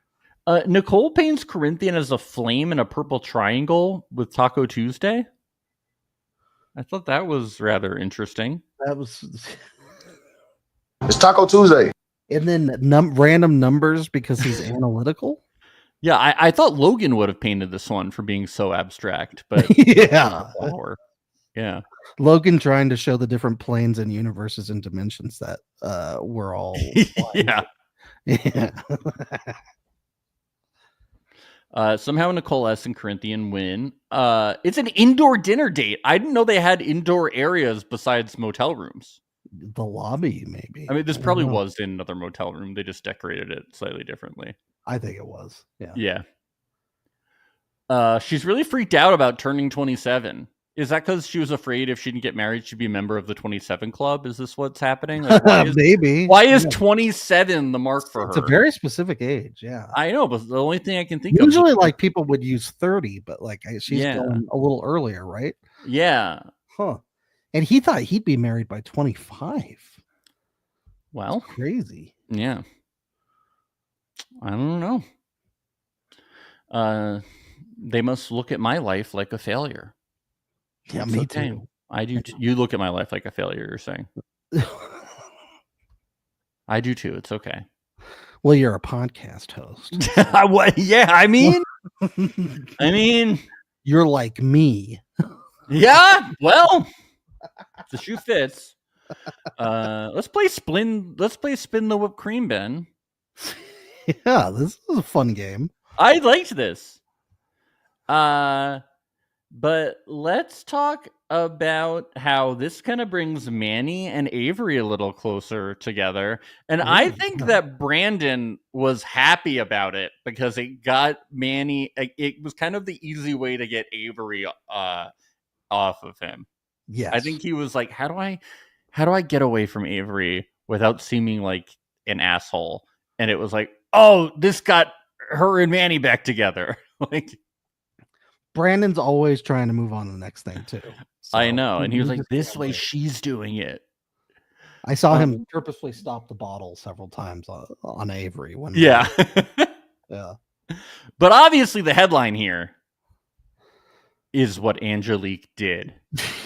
Nicole paints Corinthian as a flame in a purple triangle with Taco Tuesday. I thought that was rather interesting. That was. It's Taco Tuesday. And then random numbers because he's analytical. Yeah, I thought Logan would have painted this one for being so abstract, but yeah. Yeah. Logan trying to show the different planes and universes and dimensions that we're all yeah. Somehow Nicole S and Corinthian win. It's an indoor dinner date. I didn't know they had indoor areas besides motel rooms. The lobby, maybe. I mean, this probably was in another motel room. They just decorated it slightly differently. I think it was. Yeah. Yeah. She's really freaked out about turning 27. Is that because she was afraid if she didn't get married, she'd be a member of the 27 Club? Is this what's happening? Like, Maybe. why is Yeah. 27 the mark for It's her? a very specific age. Yeah. I know, but the only thing I can think Usually, of. like people would use 30, but like she's Yeah. going a little earlier, right? Yeah. Huh. And he thought he'd be married by 25. Well, Crazy. yeah. I don't know. They must look at my life like a failure. Yeah, It's me okay. too. I do. You look at my life like a failure. You're saying. I do too. It's okay. Well, you're a podcast host. What? Yeah. I mean, You're like me. yeah. Well, the shoe fits. Let's play spin. Let's play spin the whipped cream, Ben. Yeah, this is a fun game. I liked this. But let's talk about how this kind of brings Manny and Avery a little closer together. And I Ooh, think yeah. that Brandon was happy about it because it got Manny. It was kind of the easy way to get Avery off of him. Yes. I think he was like, how do I get away from Avery without seeming like an asshole? And it was like, oh, this got her and Manny back together. Like, Brandon's always trying to move on to the next thing too. I So, know. And he was like, just this can't way wait. she's doing it. I saw him purposely stop the bottle several times on Avery. When Yeah. yeah. But obviously the headline here is what Angelique did.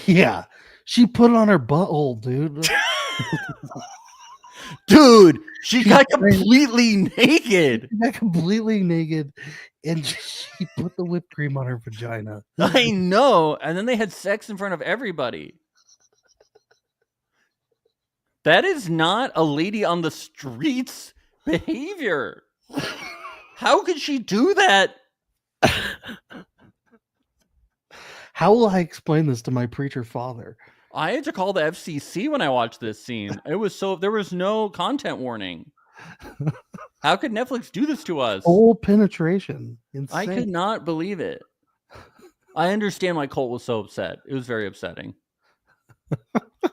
Yeah. She put it on her butthole, dude. Dude, she got completely naked. She got completely naked and she put the whipped cream on her vagina. I know. And then they had sex in front of everybody. That is not a lady on the streets behavior. How could she do that? How will I explain this to my preacher father? I had to call the FCC when I watched this scene. There was no content warning. How could Netflix do this to us? Full penetration. Insane. I could not believe it. I understand why Colt was so upset. It was very upsetting.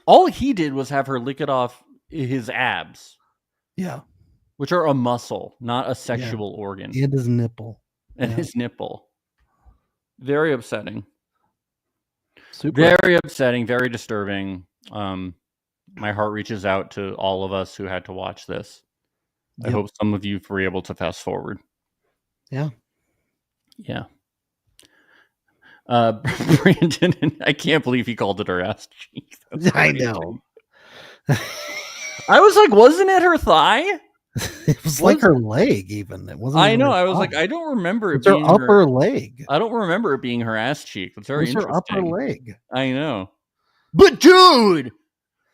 All he did was have her lick it off his abs, Yeah. which are a muscle, not a sexual organ, And his nipple. and yeah. his nipple. Very upsetting. Super. Very upsetting. Very disturbing. My heart reaches out to all of us who had to watch this. I Yep. hope some of you were able to fast forward. Yeah. Yeah. Brandon, I can't believe he called it her ass cheek. That's I crazy. know. I was like, wasn't it her thigh? It was like her leg, even. It wasn't. I even know. her I was like, thigh. I don't remember it It's her being upper leg. I don't remember it being her ass cheek. That's very It's her interesting. upper leg. I know. But dude,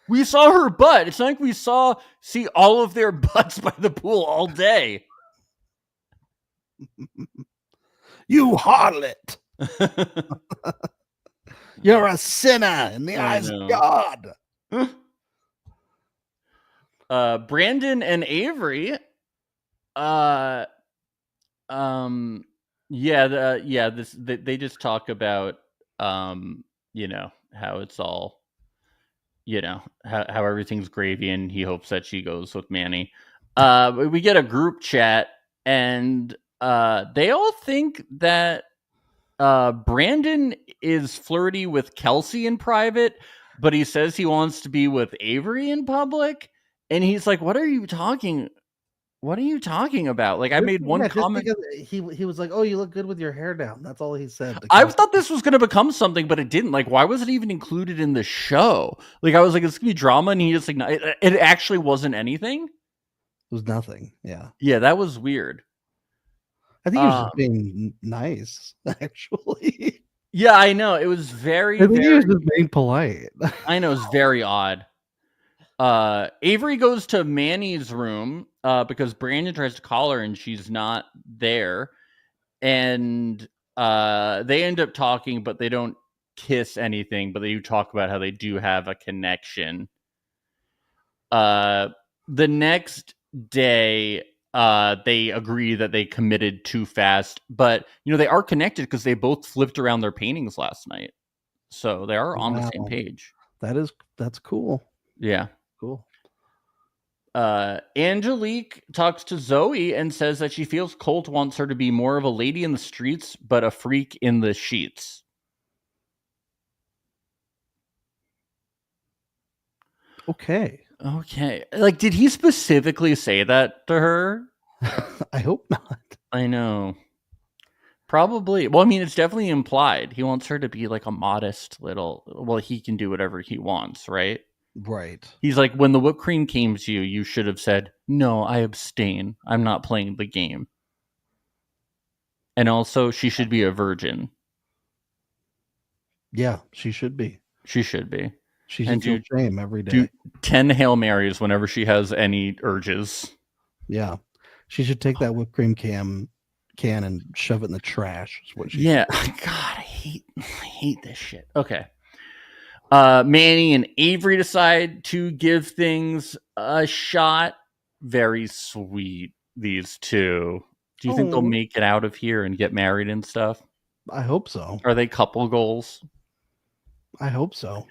we saw her butt. It's not like we see all of their butts by the pool all day. You harlot. You're a sinner in the I eyes know. of God. Brandon and Avery, they just talk about, how it's all, how everything's gravy, and he hopes that she goes with Manny. We get a group chat, and they all think that Brandon is flirty with Kelsey in private, but he says he wants to be with Avery in public. And he's like, what are you talking about? Like, I made one Yeah, just comment. because he was like, "Oh, you look good with your hair down." That's all he said. to I Kelsey. thought this was going to become something, but it didn't. Like, why was it even included in the show? Like, I was like, it's going to be drama. And he just like, no, it actually wasn't anything. It was nothing. Yeah, Yeah, that was weird. I think he was just being nice. Actually, Yeah, I know. It was very, I think he very, was just being polite. I know, it's very odd. Avery goes to Manny's room because Brandon tries to call her and she's not there. And they end up talking, but they don't kiss anything, but they do talk about how they do have a connection. The next day, they agree that they committed too fast, but they are connected because they both flipped around their paintings last night. So they are on the same Wow. page. That's cool. Yeah. Cool. Angelique talks to Zoe and says that she feels Colt wants her to be more of a lady in the streets, but a freak in the sheets. Okay. Okay. Like, did he specifically say that to her? I hope not. I know. Probably. Well, I mean, it's definitely implied. He wants her to be like a modest little. Well, he can do whatever he wants, right? Right. He's like, when the whipped cream came to you, you should have said, "No, I abstain. I'm not playing the game." And also, she should be a virgin. Yeah, she should be. She should be. She should And feel do- shame every day. Do 10 Hail Marys whenever she has any urges. Yeah. She should take that whipped cream can and shove it in the trash. Is what she Yeah. God, I hate this shit. Okay. Manny and Avery decide to give things a shot. Very sweet, these two. Do you think they'll Oh. make it out of here and get married and stuff? I hope so. Are they couple goals? I hope so.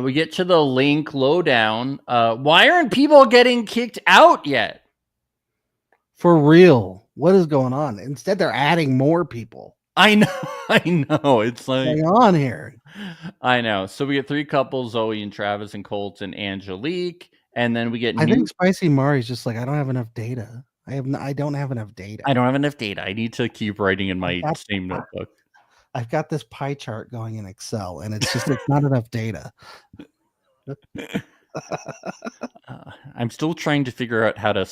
We get to the Link lowdown. Why aren't people getting kicked out yet? For real. What is going on? Instead, they're adding more people. I know. It's like, What's going on here? I know. So we get 3 couples: Zoe and Travis and Colt and Angelique, and then we get. I think Spicy Mari's just like, I don't have enough data. I don't have enough data. I don't have enough data. I need to keep writing in my That's- same notebook. I've got this pie chart going in Excel, and it's not enough data. I'm still trying to figure out how to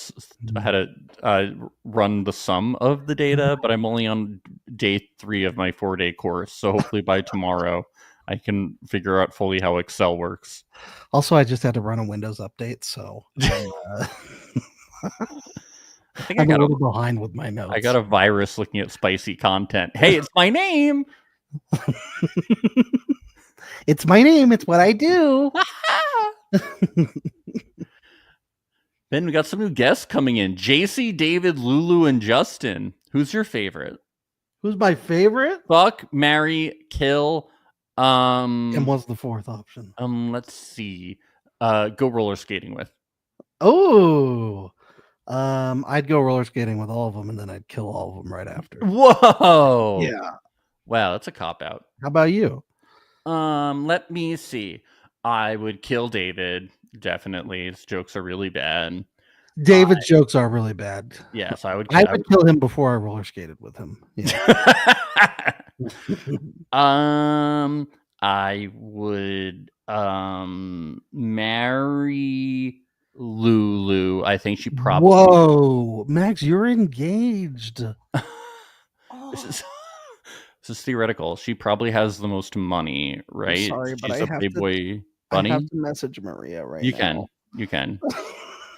run the sum of the data, but I'm only on day 3 of my 4-day course. So hopefully by tomorrow I can figure out fully how Excel works. Also, I just had to run a Windows update, so I think I'm a little behind with my notes. I got a virus looking at spicy content. Hey, it's my name. It's my name. It's what I do. Then we got some new guests coming in. JC, David, Lulu, and Justin. Who's your favorite? Who's my favorite? Fuck, marry, kill. And what's the fourth option? Let's see. Go roller skating with. Oh, I'd go roller skating with all of them, and then I'd kill all of them right after. Whoa. Yeah. Wow, that's a cop out. How about you? Let me see. I would kill David. Definitely. His jokes are really bad. David's jokes are really bad. Yes, I would. I would kill him before I roller skated with him. Yeah. I would marry Lulu. I think she probably. Whoa, Max, you're engaged. This is theoretical. She probably has the most money, right? sorry, but She's I a have to- Playboy I bunny. have to message Maria right You now. can.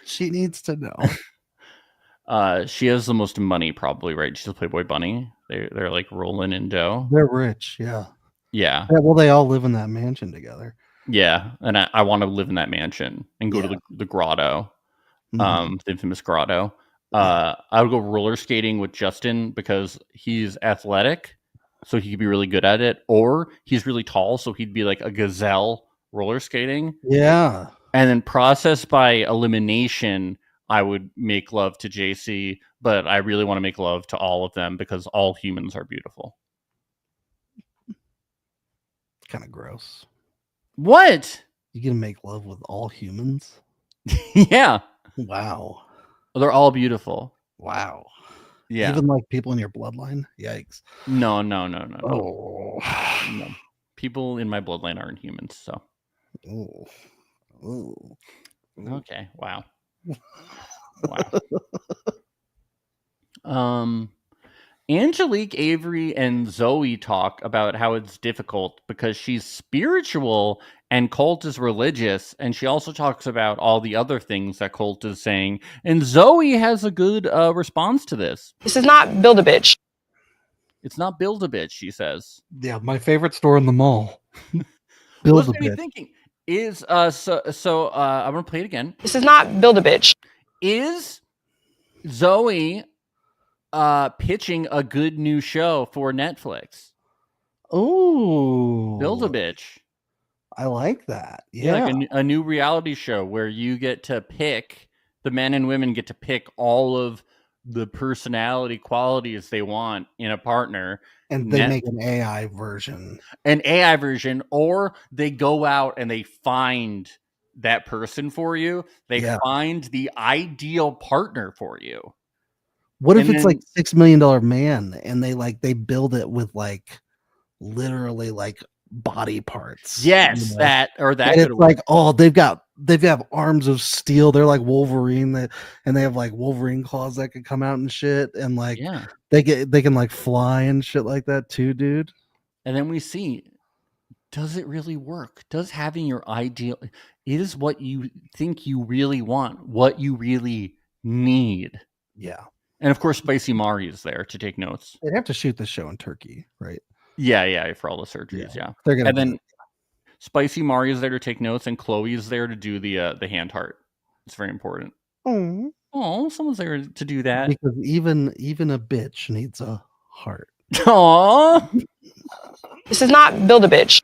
She needs to know. She has the most money, probably, right? She's a Playboy bunny. They're like rolling in dough. They're rich, yeah. Yeah. Well, they all live in that mansion together. Yeah. And I want to live in that mansion and go to the grotto. Mhm. The infamous grotto. I would go roller skating with Justin because he's athletic, so he could be really good at it, or he's really tall, so he'd be like a gazelle roller skating. Yeah. And then process by elimination, I would make love to JC, but I really want to make love to all of them because all humans are beautiful. Kind of gross. What? You gonna make love with all humans? Yeah. Wow. They're all beautiful. Wow. Yeah. Even like people in your bloodline? Yikes. No. Oh. No. People in my bloodline aren't humans, so. Oh. Oh. Okay. Wow. Wow. Angelique, Avery, and Zoe talk about how it's difficult because she's spiritual and Colt is religious, and she also talks about all the other things that Colt is saying. And Zoe has a good response to this. This is not build a bitch. It's not build a bitch, she says. Yeah, my favorite store in the mall. What's Build a got me bit. thinking is I'm gonna play it again. This is not build a bitch. Is Zoe pitching a good new show for Netflix? Oh, Build a bitch. I like that. Yeah, Yeah. like a new reality show where you get to pick, the men and women get to pick all of the personality qualities they want in a partner. And they make an AI version. An AI version, or they go out and they find that person for you. They find the ideal partner for you. What if And it's then- like $6 million man and they build it with like literally like body parts? Yes, you know? that And it's like, oh, they've got arms of steel. They're like Wolverine, and they have like Wolverine claws that could come out and shit, and like they can like fly and shit like that too, dude. And then we see, does it really work? Does having your ideal is what you think you really want, what you really need? Yeah. And of course, Spicy Mari is there to take notes. They'd have to shoot this show in Turkey, right? Yeah, for all the surgeries, yeah. They're gonna. And then Spicy Mari is there to take notes, and Chloe is there to do the hand heart. It's very important. Oh, someone's there to do that. Because even a bitch needs a heart. Aww. This is not Build a Bitch.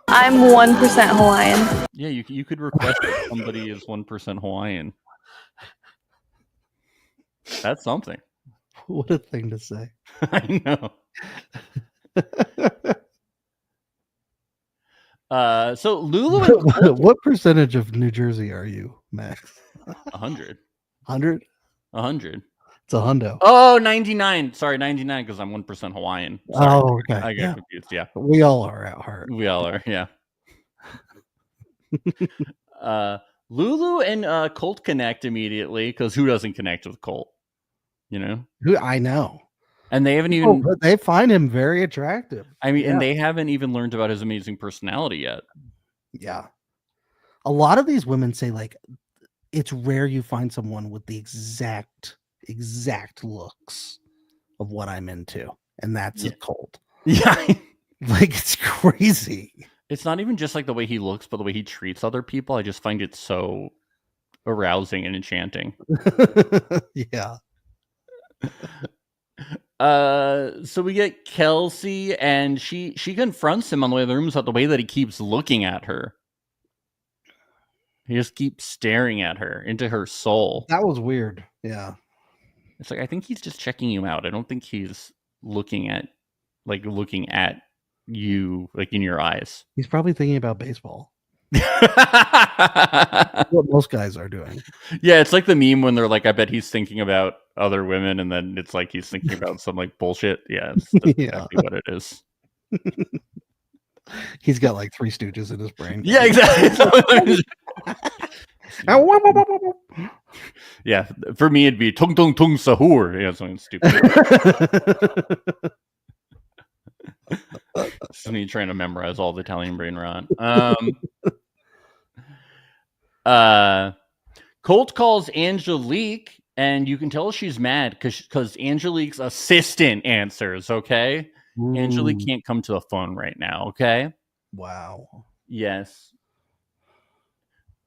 I'm 1% Hawaiian. Yeah, you could request that somebody is 1% Hawaiian. That's something. What a thing to say. I know. So Lulu and Colt, What percentage of New Jersey are you, Max? 100. 100? 100. It's a hundo. Oh, 99. Sorry, 99 because I'm 1% Hawaiian. Sorry. Oh, okay. I got confused. Yeah. We all are at heart. We all are. Yeah. Lulu and Colt connect immediately because who doesn't connect with Colt? You know? Who I know. And they haven't even. But they find him very attractive. I mean, and they haven't even learned about his amazing personality yet. Yeah. A lot of these women say like it's rare you find someone with the exact looks of what I'm into, and that's a Colt. Yeah. Like it's crazy. It's not even just like the way he looks, but the way he treats other people. I just find it so arousing and enchanting. Yeah. So we get Kelsey, and she confronts him on the way to the rooms about the way that he keeps looking at her. He just keeps staring at her into her soul. That was weird. Yeah. It's like, I think he's just checking you out. I don't think he's looking at you like in your eyes. He's probably thinking about baseball. What most guys are doing. Yeah, it's like the meme when they're like, I bet he's thinking about other women, and then it's like he's thinking about some like bullshit. Yeah, that's exactly what it is. He's got like 3 Stooges in his brain. Yeah, exactly. Yeah, for me it'd be tung tung tung sahur. Yeah, something stupid. This is me trying to memorize all the Italian brain rot. Colt calls Angelique, and you can tell she's mad because Angelique's assistant answers. Okay, Angelique can't come to the phone right now. Okay. Wow. Yes.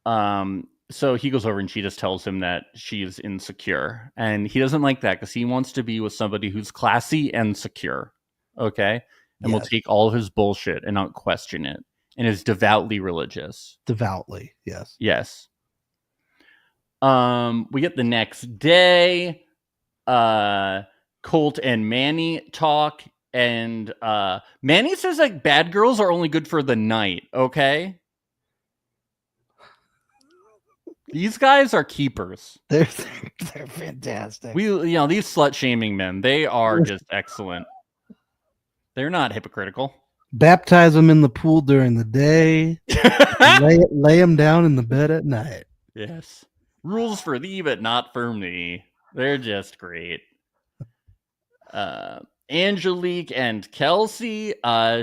So he goes over and she just tells him that she is insecure, and he doesn't like that because he wants to be with somebody who's classy and secure. Okay. And will take all of his bullshit and not question it, and is devoutly religious. Devoutly, yes. Yes. We get the next day. Colt and Manny talk, and Manny says like bad girls are only good for the night. Okay. These guys are keepers. They're fantastic. These slut shaming men, they are just excellent. They're not hypocritical. Baptize them in the pool during the day. lay them down in the bed at night. Yes. Rules for thee, but not for me. They're just great. Angelique and Kelsey.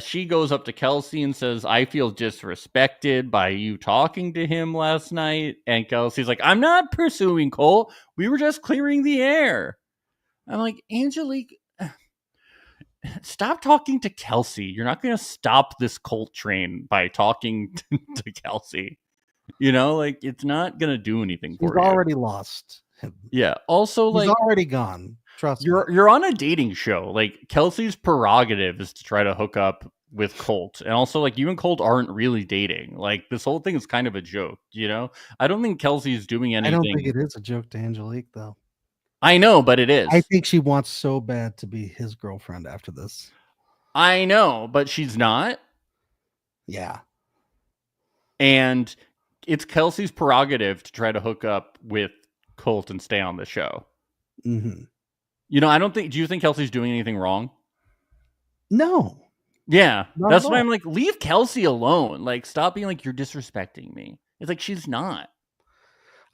She goes up to Kelsey and says, I feel disrespected by you talking to him last night. And Kelsey's like, I'm not pursuing Colt. We were just clearing the air. I'm like, Angelique, stop talking to Kelsey. You're not going to stop this Colt train by talking to Kelsey. You know, like it's not going to do anything for you. He's already lost him. Yeah. Also, he's like already gone. Trust me. You're on a dating show. Like, Kelsey's prerogative is to try to hook up with Colt, and also like you and Colt aren't really dating. Like, this whole thing is kind of a joke, you know. I don't think Kelsey's doing anything. I don't think it is a joke to Angelique, though. I know, but it is. I think she wants so bad to be his girlfriend after this. I know, but she's not. Yeah. And it's Kelsey's prerogative to try to hook up with Colt and stay on the show. Mm-hmm. You know, do you think Kelsey's doing anything wrong? No. Yeah. Not That's at why all. I'm like, leave Kelsey alone. Like, stop being like, you're disrespecting me. It's like, she's not.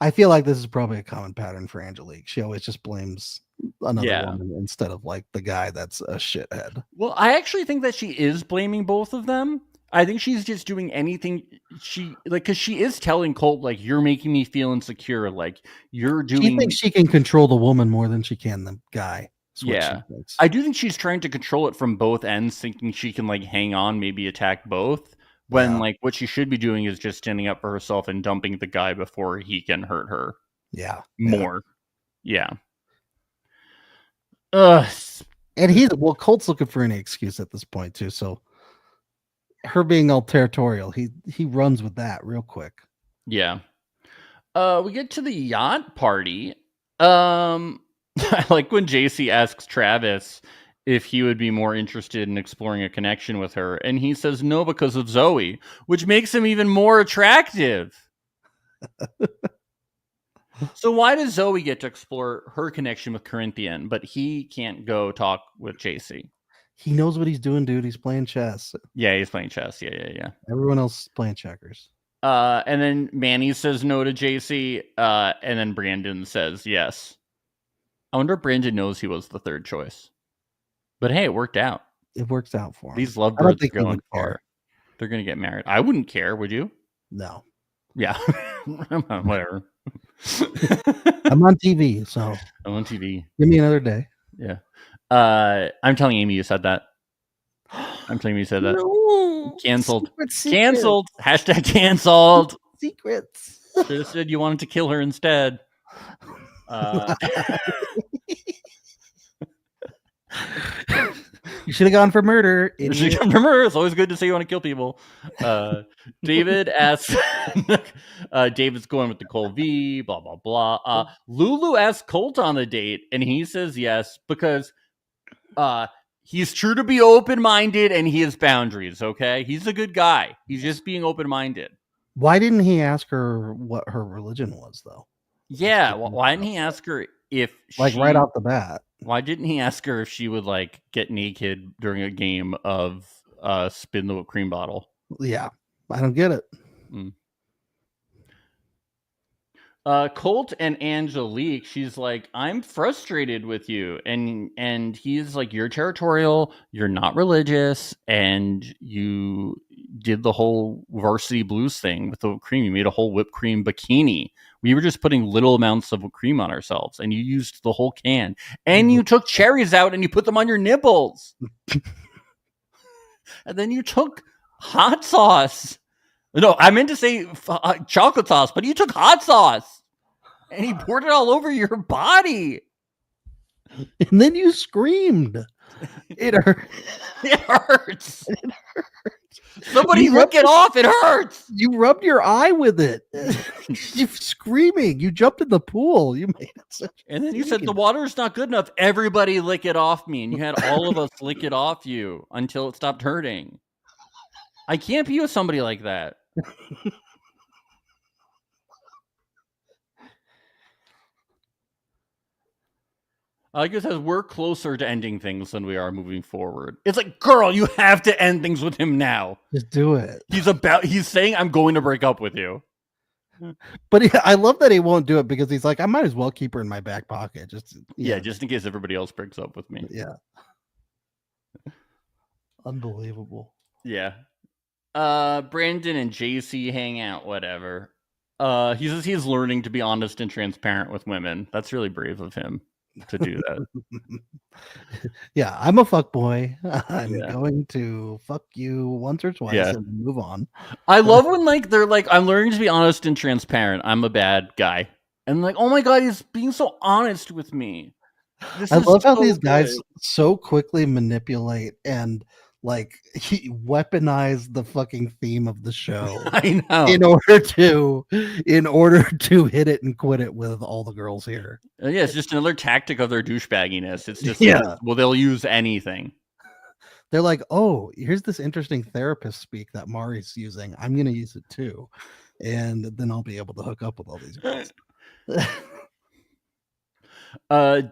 I feel like this is probably a common pattern for Angelique. She always just blames another Yeah. woman instead of like the guy that's a shithead. Well, I actually think that she is blaming both of them. I think she's just doing anything because she is telling Colt, like, you're making me feel insecure. Like, you're doing. She thinks she can control the woman more than she can the guy. That's what Yeah. she thinks. I do think she's trying to control it from both ends, thinking she can like hang on, maybe attack both. When Yeah. like what she should be doing is just standing up for herself and dumping the guy before he can hurt her Yeah. more. Yeah. Ugh. And Colt's looking for any excuse at this point too. So her being all territorial, he runs with that real quick. Yeah. We get to the yacht party. I like when JC asks Travis if he would be more interested in exploring a connection with her, and he says no because of Zoe, which makes him even more attractive. So why does Zoe get to explore her connection with Corinthian, but he can't go talk with JC? He knows what he's doing, dude. He's playing chess. Yeah, he's playing chess. Yeah. Everyone else is playing checkers. And then Manny says no to JC, and then Brandon says yes. I wonder if Brandon knows he was the third choice. But hey, it worked out. It works out for him. These I don't lovebirds are think he going would care. far. They're going to get married. I wouldn't care, would you? No. Yeah. Whatever. I'm on TV, so I'm on TV. give me another day. Yeah. I'm telling Amy you said that. I'm telling you said that. No. Canceled. Secret. Canceled. Hashtag canceled. Secrets. Should have said you wanted to kill her instead. You should have gone for murder. idiot. Remember, it's always good to say you want to kill people. David asks, David's going with Nicole V, blah, blah, blah. Lulu asks Colt on the date, and he says yes because he's true to be open-minded and he has boundaries, okay? He's a good guy. He's just being open-minded. Why didn't he ask her what her religion was, though? Yeah, why didn't he ask her if Right off the bat. Why didn't he ask her if she would like get naked during a game of spin the whipped cream bottle? Yeah, I don't get it. Colt and Angelique, she's like, I'm frustrated with you, and he's like, you're territorial, you're not religious, and you did the whole varsity blues thing with the whipped cream. You made a whole whipped cream bikini. We were just putting little amounts of whipped cream on ourselves, and you used the whole can, and you took cherries out and you put them on your nipples, and then you took hot sauce. No, I meant to say chocolate sauce, but you took hot sauce and he poured it all over your body. And then you screamed. It hurt. It hurts. Somebody lick it off. It hurts. You rubbed your eye with it. You're screaming. You jumped in the pool. You made it. And then you said the water's not good enough. Everybody lick it off me. And you had all of us lick it off you until it stopped hurting. I can't be with somebody like that. I like it says we're closer to ending things than we are moving forward. It's like, girl, you have to end things with him now. Just do it. He's saying I'm going to break up with you. But I love that he won't do it because he's like, I might as well keep her in my back pocket. Just in case everybody else breaks up with me. Yeah. Unbelievable. Yeah. Brandon and JC hang out, whatever. He says he's learning to be honest and transparent with women. That's really brave of him to do that. Yeah, I'm a fuck boy. I'm going to fuck you once or twice and move on. I love when like they're like, I'm learning to be honest and transparent. I'm a bad guy. And like, oh my god, he's being so honest with me. This I is love how so these guys good. so quickly manipulate and like weaponize the fucking theme of the show I know. in order to hit it and quit it with all the girls here. Yeah, it's just another tactic of their douchebagginess. It's just Yeah. well, they'll use anything. They're like, oh, here's this interesting therapist speak that Mari's using. I'm going to use it too. And then I'll be able to hook up with all these girls.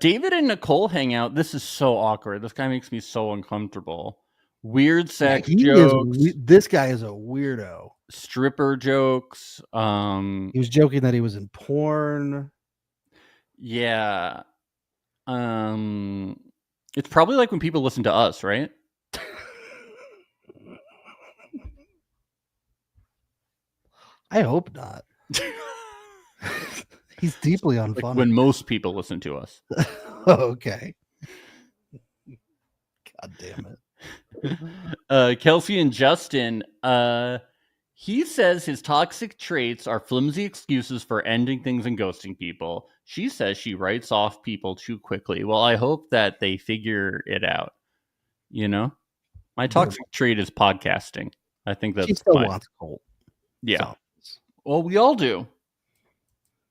David and Nicole hang out. This is so awkward. This guy makes me so uncomfortable. Weird sex jokes. This guy is a weirdo. Stripper jokes. He was joking that he was in porn. Yeah. It's probably like when people listen to us, right? I hope not. He's deeply Like unfunny. when most people listen to us. Okay. God damn it. Kelsey and Justin, he says his toxic traits are flimsy excuses for ending things and ghosting people. She says she writes off people too quickly. Well, I hope that they figure it out. You know? My toxic trait is podcasting. I think that's She still wants Colt. Yeah. So, Well, we all do.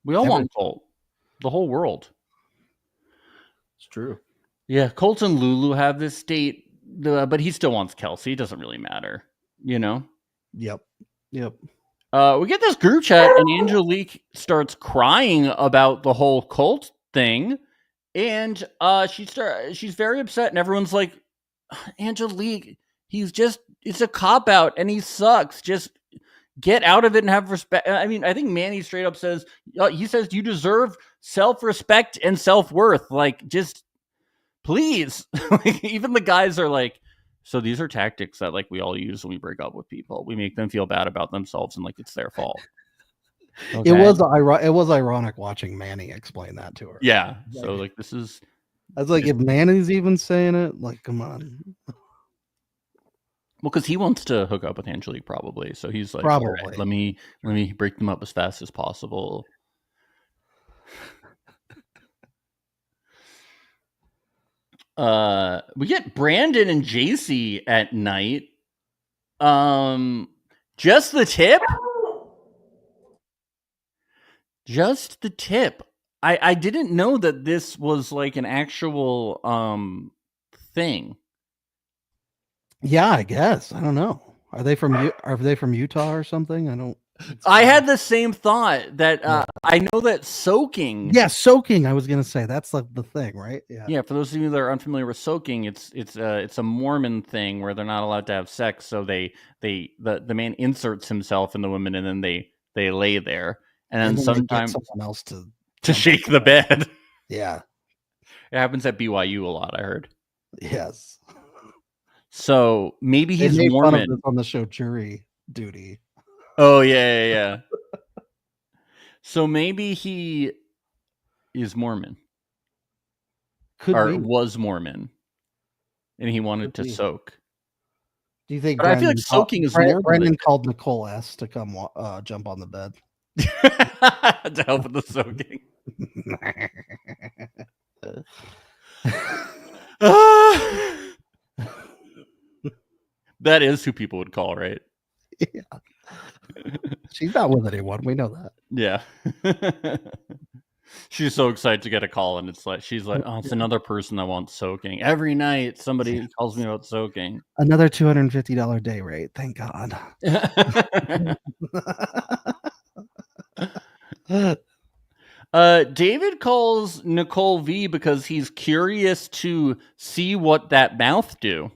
We all want Colt. The whole world. it's true. Yeah, Colt and Lulu have this date, but he still wants Kelsey. It doesn't really matter, you know? Yep. We get this group chat, and Angelique starts crying about the whole Colt thing, and she's very upset, and everyone's like, Angelique, it's a cop-out, and he sucks. Just get out of it and have respect. I mean, I think Manny straight up says, he says you deserve self-respect and self-worth. Like, just please. Even the guys are like, so these are tactics that like we all use when we break up with people. We make them feel bad about themselves and like it's their fault. Okay? It was ironic watching Manny explain that to her. Yeah. So like this is I was like, if Manny's even saying it, like, come on. well, because he wants to hook up with Angelique probably. So he's like, Probably. all right, let me break them up as fast as possible. We get Brandon and JC at night. Just the tip. Just the tip. I didn't know that this was like an actual thing. Yeah, I guess. I don't know. Are they from Utah or something? I had the same thought that I know that soaking. Yeah, soaking. I was gonna say that's like the thing, right? Yeah. Yeah, for those of you that are unfamiliar with soaking, it's a Mormon thing where they're not allowed to have sex, so the man inserts himself in the woman and then they lay there, and then sometimes someone else to shake the bed. Yeah. It happens at BYU a lot, I heard. Yes. So maybe he's they made fun of Mormon this on the show Jury Duty. Oh yeah. So maybe he is Mormon. Or was Mormon, and he wanted to soak. Do you think? But I feel like soaking is more. Brandon called Nicole S to come jump on the bed to help with the soaking. That is who people would call, right? Yeah. She's not with anyone. We know that. Yeah. She's so excited to get a call, and she's like, oh, it's another person that wants soaking. Every night somebody calls me about soaking. Another $250 day rate. Thank God. David calls Nicole V because he's curious to see what that mouth do.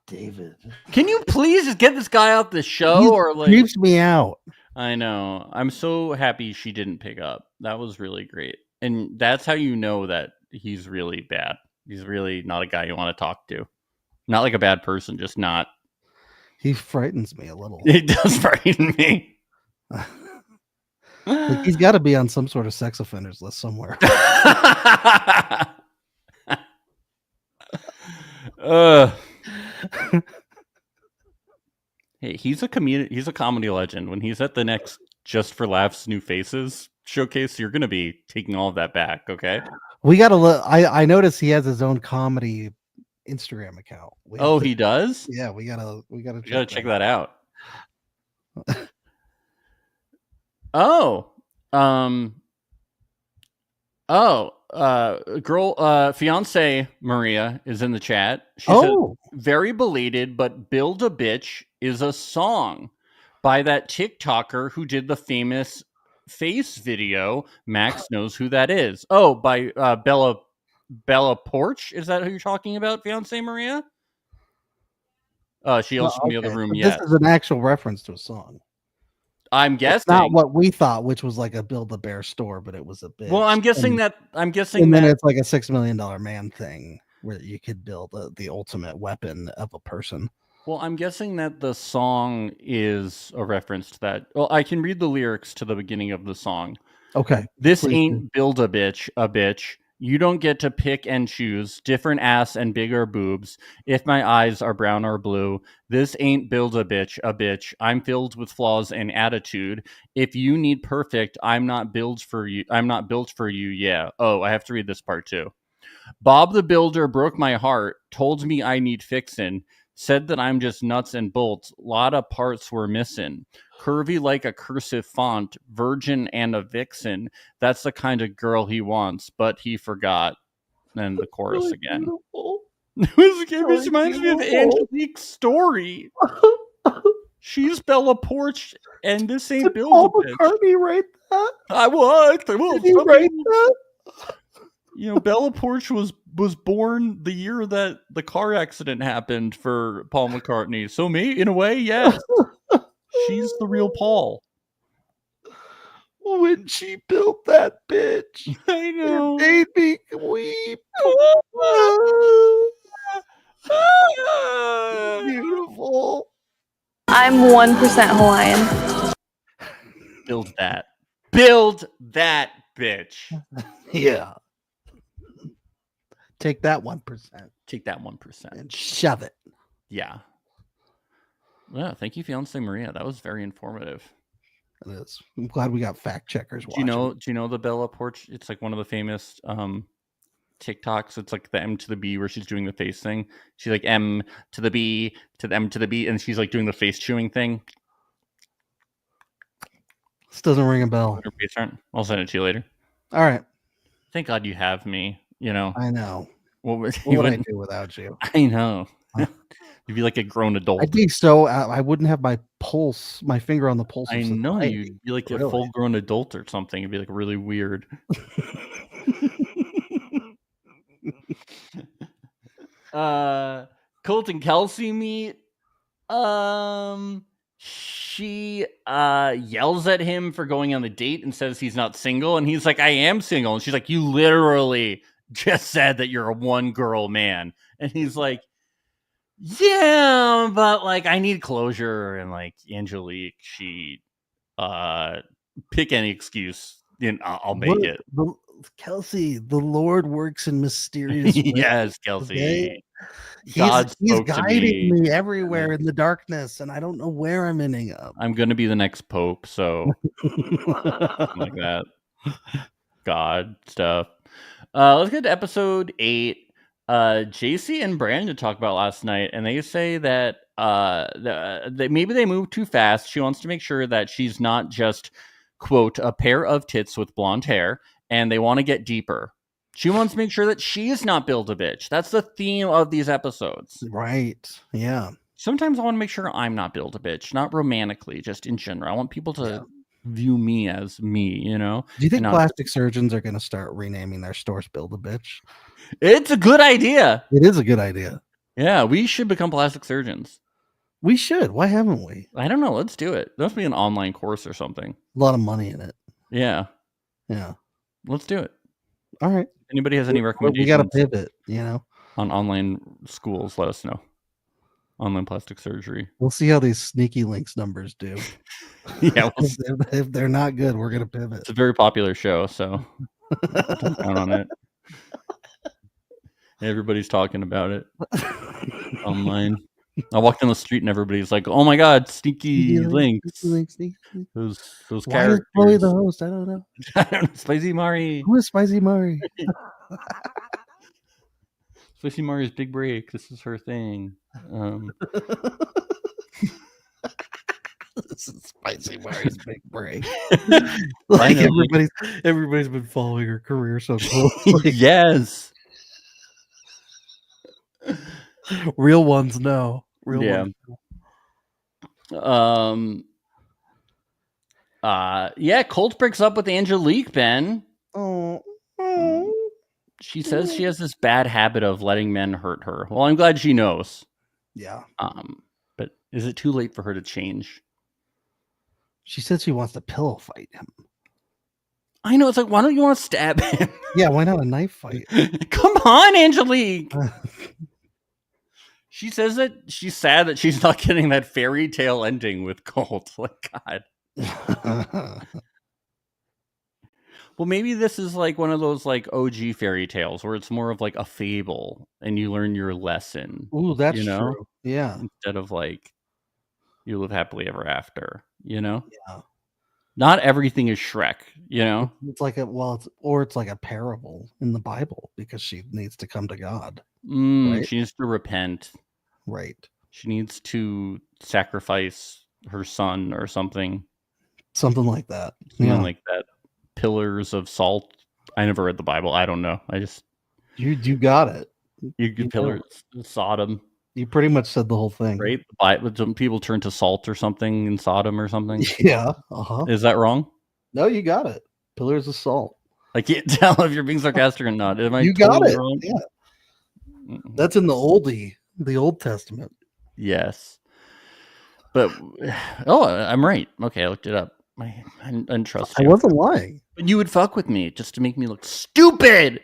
David. Can you please just get this guy out the show? Or like creeps me out. I know. I'm so happy she didn't pick up. That was really great. And that's how you know that he's really bad. He's really not a guy you want to talk to. Not like a bad person, just not. He frightens me a little. It does frighten me. Like he's got to be on some sort of sex offenders list somewhere. Hey, he's a comedy legend. When he's at the next Just for Laughs New Faces showcase, you're going to be taking all of that back. Okay. We gotta look. I noticed he has his own comedy Instagram account. He does? Yeah, we gotta You gotta check that out. Fiance Maria is in the chat. She said, very belated, but Build a Bitch is a song by that TikToker who did the famous face video. Max knows who that is. By Bella Porch. Is that who you're talking about, Fiance Maria? She yells from the other room. This is an actual reference to a song. I'm guessing it's not what we thought, which was like a Build-A-Bear store, but it was a bitch. Well, I'm guessing and then it's like a $6 million man thing where you could build the ultimate weapon of a person. Well, I'm guessing that the song is a reference to that. Well, I can read the lyrics to the beginning of the song. Okay. This ain't Build a Bitch. You don't get to pick and choose different ass and bigger boobs. If my eyes are brown or blue, this ain't Build a bitch. I'm filled with flaws and attitude. If you need perfect, I'm not built for you. Yeah. Oh, I have to read this part too. Bob the Builder broke my heart, told me I need fixin', said that I'm just nuts and bolts. Lot of parts were missing. Curvy like a cursive font, virgin and a vixen. That's the kind of girl he wants, but he forgot. And the chorus again. This reminds me of Angelique's story. She's Bella Porch, and this ain't Build a Bitch. McCartney write that? I will. Did he write that? You know, Bella Porch was born the year that the car accident happened for Paul McCartney. So in a way, yes. She's the real Paul. When she built that bitch, I know. It made me weep. Beautiful. I'm 1% Hawaiian. Build that bitch. Yeah. Take that 1%. Take that 1% and shove it. Yeah. Yeah. Thank you, Fiance Maria. That was very informative. It is. I'm glad we got fact checkers watching. Do you know the Bella Porch? It's like one of the famous TikToks. It's like the M to the B where she's doing the face thing. She's like M to the B to the M to the B, and she's like doing the face chewing thing. This doesn't ring a bell. I'll send it to you later. All right. Thank God you have me. You know. I know. What would I do without you? I know. You'd be like a grown adult. I'd be so. I wouldn't have my pulse, my finger on the pulse. I know. You'd be like a full-grown adult or something. It'd be like really weird. Colton Kelsey meet. She yells at him for going on the date and says he's not single, and he's like, I am single. And she's like, you literally just said that you're a one-girl man. And he's like, yeah, but like I need closure. And like Angelique, she pick any excuse and I'll make it. Kelsey, the Lord works in mysterious ways. Yes, Kelsey. Okay? He's guiding me everywhere in the darkness, and I don't know where I'm ending up. I'm gonna be the next pope, so like that. God stuff. Let's get to episode 8. JC and Brandon talk about last night, and they say that maybe they moved too fast. She wants to make sure that she's not just, quote, a pair of tits with blonde hair, and they want to get deeper. She wants to make sure that she is not Build a Bitch. That's the theme of these episodes. Right. Yeah. Sometimes I want to make sure I'm not Build a Bitch, not romantically, just in general. I want people to view me as me, you know? Do you think plastic surgeons are going to start renaming their stores Build a Bitch? It's a good idea. It is a good idea. Yeah, we should become plastic surgeons. We should. Why haven't we? I don't know. Let's do it. There must be an online course or something. A lot of money in it. Yeah. Yeah. Let's do it. All right. If anybody has any recommendations? We got to pivot, you know? On online schools, let us know. Online plastic surgery. We'll see how these sneaky links numbers do. Yeah. If they're not good, we're going to pivot. It's a very popular show, so don't count on it. Everybody's talking about it online. I walk down the street and everybody's like, "Oh my god, sneaky links!" Sneaky. Those Why is Chloe characters. the host? I don't know. I don't know. Spicy Mari. Who is Spicy Murray? Spicy Mari's big break. This is her thing. This is Spicy Murray's big break. I Like know. everybody's been following her career so closely. Yes. Real ones know. Real Yeah. ones. Yeah, Colt breaks up with Angelique, Ben. Oh. She says she has this bad habit of letting men hurt her. Well, I'm glad she knows. Yeah. But is it too late for her to change? She said she wants to pillow fight him. I know. It's like, why don't you want to stab him? Yeah, why not a knife fight? Come on, Angelique. She says that she's sad that she's not getting that fairy tale ending with Colt. Like, God. Well, maybe this is like one of those like OG fairy tales where it's more of like a fable and you learn your lesson Ooh, that's You know? true. Yeah. instead of like you live happily ever after, you know? Yeah. Not everything is Shrek, you know? It's like it's like a parable in the Bible because she needs to come to God. Right. She needs to repent. Right. She needs to sacrifice her son or something. Something like that. Something like that. Pillars of salt. I never read the Bible. I don't know. I just You got it. you could pillars Sodom, You pretty much said the whole thing. right? The Bible, some people turn to salt or something in Sodom or something. Yeah. Uh-huh. Is that wrong? No, you got it. Pillars of salt. I can't tell if you're being sarcastic or not. Am I You got totally it. wrong? Yeah. That's in the Old Testament. Yes. But I'm right. Okay, I looked it up. I didn't trust I you. wasn't lying. But you would fuck with me just to make me look stupid.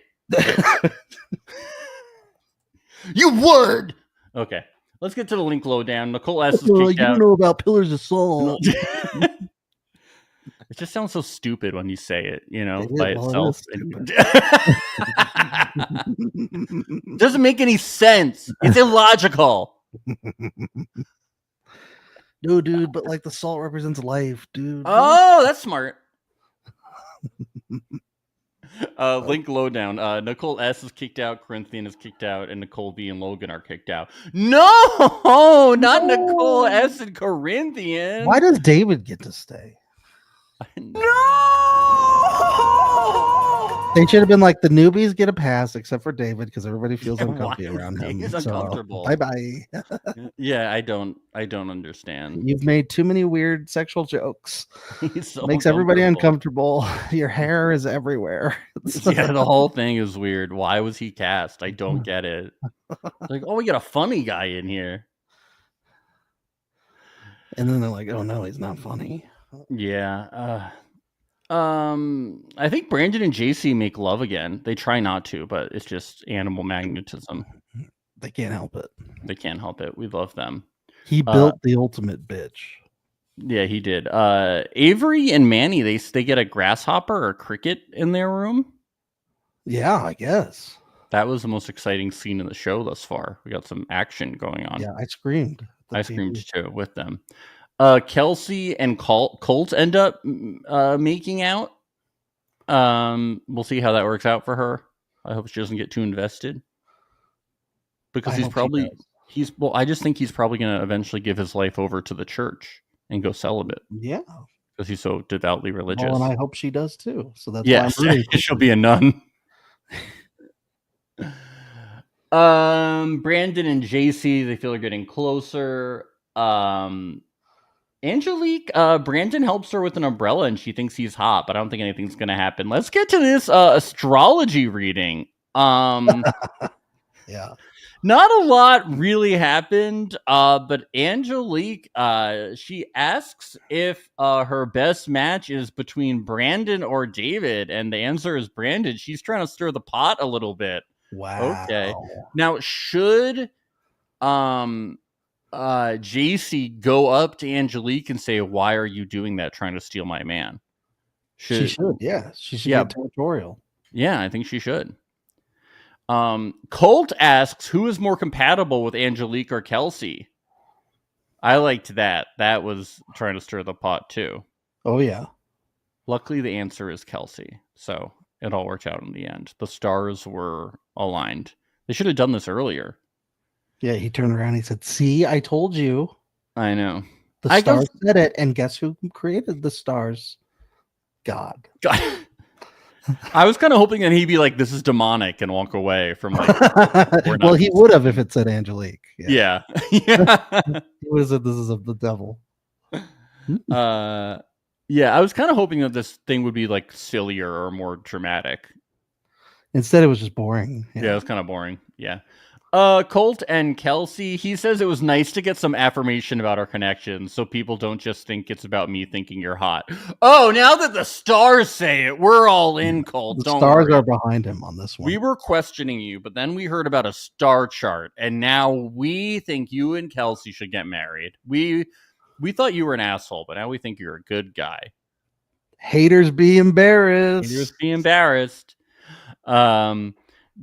You would. Okay, let's get to the link lowdown. Nicole S is You kicked out. know about Pillars of Salt. It just sounds so stupid when you say it, you know, It is- by well, it itself. Doesn't make any sense. It's illogical. No, dude, but like the salt represents life, dude. Oh, that's smart. Link lowdown. Nicole S is kicked out, Corinthian is kicked out, and Nicole B and Logan are kicked out. No, not Nicole S and Corinthian. Why does David get to stay? They should have been like the newbies get a pass, except for David, because everybody feels Yeah, uncomfy why around is him. he uncomfortable? Bye bye. Yeah, I don't understand. You've made too many weird sexual jokes. He's so Makes everybody uncomfortable. uncomfortable. Your hair is everywhere. Yeah, the whole thing is weird. Why was he cast? I don't get it. Like, oh, we got a funny guy in here. And then they're like, "Oh no, he's not funny." Yeah. I think Brandon and JC make love again. They try not to, but it's just animal magnetism. They can't help it. They can't help it. We love them. He built the ultimate bitch. Yeah, he did. Avery and Manny, they get a grasshopper or cricket in their room. Yeah, I guess. That was the most exciting scene in the show thus far. We got some action going on. Yeah, I screamed. at the I TV. screamed too with them. Kelsey and Colt end up making out. We'll see how that works out for her. I hope she doesn't get too invested. Because I he's hope she probably does. I just think he's probably going to eventually give his life over to the church and go celibate Yeah. because he's so devoutly religious. Well, and I hope she does too. So that's Yes, why I'm rooting for she'll be a nun. Brandon and JC, they feel are getting closer. Angelique, Brandon helps her with an umbrella and she thinks he's hot, but I don't think anything's gonna happen. Let's get to this astrology reading. Yeah. Not a lot really happened, but Angelique, she asks if her best match is between Brandon or David, and the answer is Brandon. She's trying to stir the pot a little bit. Wow. Okay. Now, should JC go up to Angelique and say, "Why are you doing that? Trying to steal my man?" She should. Yeah. She should Yeah. get territorial. Yeah, I think she should. Colt asks, "Who is more compatible with Angelique or Kelsey?" I liked that. That was trying to stir the pot too. Oh yeah. Luckily, the answer is Kelsey, so it all worked out in the end. The stars were aligned. They should have done this earlier. Yeah, he turned around and he said, "See, I told you." I know. The I stars guess- said it, and guess who created the stars? God. God. I was kind of hoping that he'd be like, "This is demonic," and walk away from like. We're Well, not- he would have if it said Angelique. Yeah, yeah. He would have said, "This is of the devil." Yeah. I was kind of hoping that this thing would be like sillier or more dramatic. Instead, it was just boring. Yeah, it was kind of boring. Yeah. Colt and Kelsey, he says it was nice to get some affirmation about our connection so people don't just think it's about me thinking you're hot. Oh, now that the stars say it, we're all in, Colt. The Don't stars worry. are behind him on this one. We were questioning you, but then we heard about a star chart, and now we think you and Kelsey should get married. We thought you were an asshole, but now we think you're a good guy. Haters be embarrassed. Haters be embarrassed.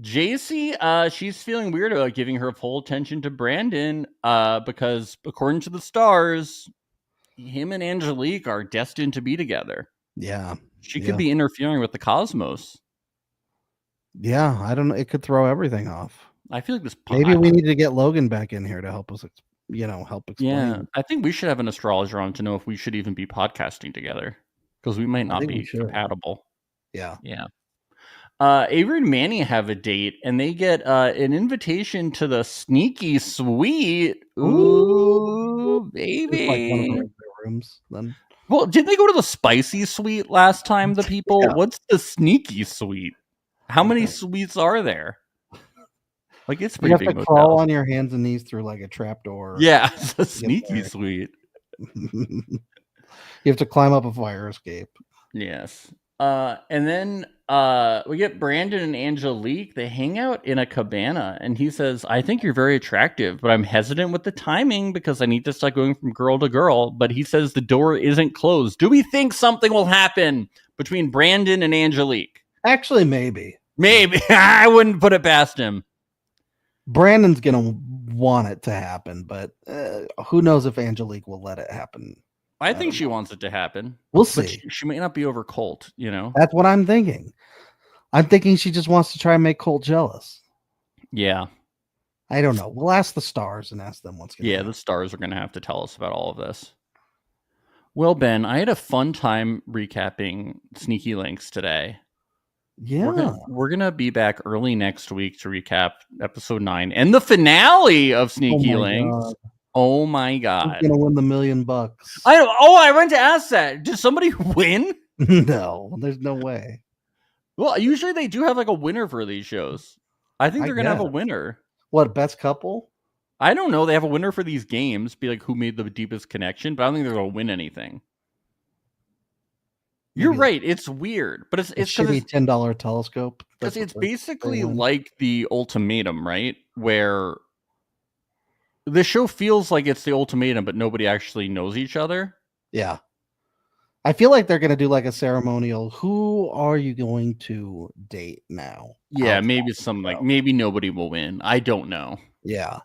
JC, she's feeling weird about giving her full attention to Brandon because according to the stars, him and Angelique are destined to be together. Yeah. She Yeah. could be interfering with the cosmos. Yeah. I don't know. It could throw everything off. I feel like this. Maybe we need to get Logan back in here to help us, help explain. Yeah, I think we should have an astrologer on to know if we should even be podcasting together because we might not think we be should. compatible. Yeah. Yeah. Avery and Manny have a date, and they get an invitation to the sneaky suite. Ooh, It's like one of baby. the regular rooms. Then Well, did they go to the spicy suite last time? The people. Yeah. What's the sneaky suite? How many Yeah. suites are there? Like it's you pretty have big. to crawl motel. on your hands and knees through like a trapdoor. Yeah, it's a sneaky there. suite. You have to climb up a fire escape. Yes. And then we get Brandon and Angelique. They hang out in a cabana, and he says, "I think you're very attractive, but I'm hesitant with the timing because I need to start going from girl to girl." But he says the door isn't closed. Do we think something will happen between Brandon and Angelique? Actually, maybe Maybe. I wouldn't put it past him. Brandon's gonna want it to happen, but who knows if Angelique will let it happen? I think don't she wants it to happen. We'll But see. she may not be over Colt, you know? That's what I'm thinking. I'm thinking she just wants to try and make Colt jealous. Yeah. I don't know. We'll ask the stars and ask them what's going to Yeah, happen. the stars are going to have to tell us about all of this. Well, Ben, I had a fun time recapping Sneaky Links today. Yeah. We're gonna be back early next week to recap episode 9 and the finale of Sneaky my Links. God. Oh my Who's god! going to win the $1 million? I went to ask that. Did somebody win? No, there's no way. Well, usually they do have like a winner for these shows. I think I they're gonna have a guess. winner. What, best couple? I don't know. They have a winner for these games. Be like who made the deepest connection, but I don't think they're gonna win anything. You're Maybe right. It's weird, but it's A because shitty $10 telescope. because That's it's what they basically win. like the ultimatum, right? Where the show feels like it's the ultimatum, but nobody actually knows each other. Yeah. I feel like they're going to do like a ceremonial. Who are you going to date now? Yeah, Outside maybe of the some like show. maybe nobody will win. I don't know. Yeah.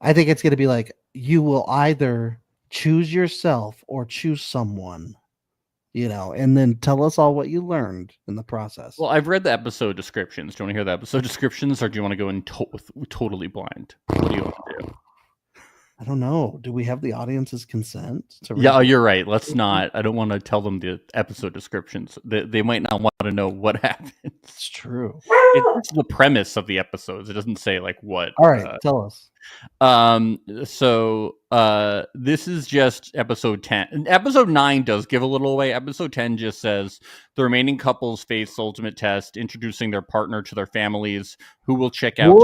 I think it's going to be like you will either choose yourself or choose someone, and then tell us all what you learned in the process. Well, I've read the episode descriptions. Do you want to hear the episode descriptions, or do you want to go in totally blind? What do you want to do? I don't know. Do we have the audience's consent? Yeah, you're right. Let's not. I don't want to tell them the episode descriptions. They might not want to know what happens. It's true. It's the premise of the episodes. It doesn't say like what. All right, tell us. So this is just episode 10. Episode 9 does give a little away. Episode 10 just says the remaining couples face the ultimate test, introducing their partner to their families, who will check out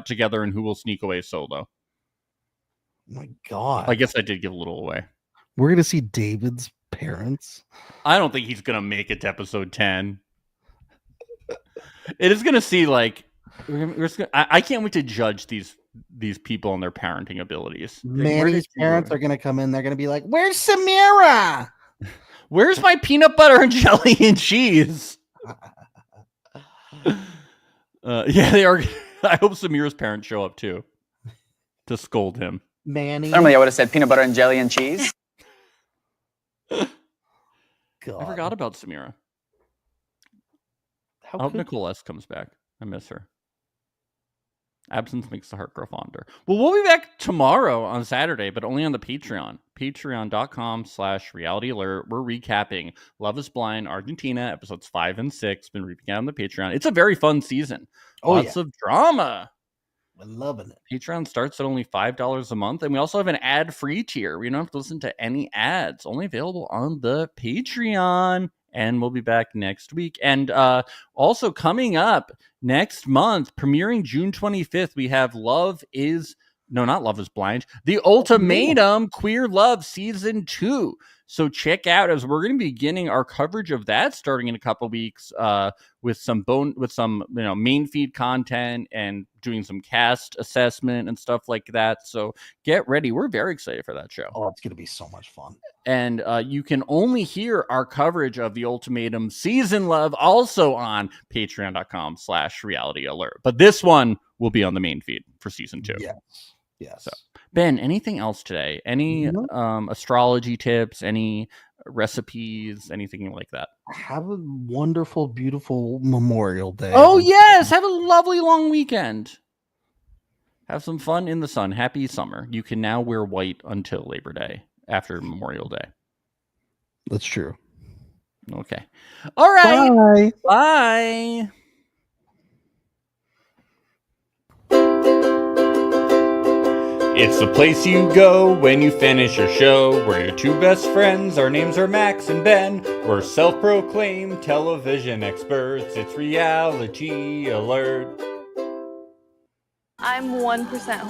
together and who will sneak away solo. My God. I guess I did give a little away. We're going to see David's parents. I don't think he's gonna make it to episode 10. It is gonna see like I can't wait to judge these people and their parenting abilities. Manny's parents are going to come in. They're going to be like, "Where's Samira?" Where's my peanut butter and jelly and cheese? Yeah, they are. I hope Samira's parents show up too. to scold him. Manny. Normally, I would have said peanut butter and jelly and cheese. God. I forgot about Samira. How I hope could- Nicole S. comes back. I miss her. Absence makes the heart grow fonder. Well, we'll be back tomorrow on Saturday, but only on the Patreon. Patreon.com/Reality Alert. We're recapping Love is Blind Argentina, episodes 5 and 6. Been recapping on the Patreon. It's a very fun season. Oh, Lots of drama. We're loving it. Patreon starts at only $5 a month, and we also have an ad-free tier. We don't have to listen to any ads. Only available on the Patreon. And we'll be back next week. And also coming up next month, premiering June 25th, we have Not Love is Blind, The Ultimatum Queer Love Season 2. So check out, as we're going to be beginning our coverage of that starting in a couple weeks with some main feed content and doing some cast assessment and stuff like that. So get ready. We're very excited for that show. Oh, it's going to be so much fun. And you can only hear our coverage of The Ultimatum Season Love also on patreon.com/Reality Alert. But this one will be on the main feed for season 2. Yes. So, Ben, anything else today? Any astrology tips? Any recipes? Anything like that? Have a wonderful, beautiful Memorial Day. Oh, yes. Have a lovely long weekend. Have some fun in the sun. Happy summer. You can now wear white until Labor Day after Memorial Day. That's true. Okay. All right. Bye. Bye. It's the place you go when you finish your show. We're your 2 best friends. Our names are Max and Ben. We're self-proclaimed television experts. It's Reality Alert. I'm 1%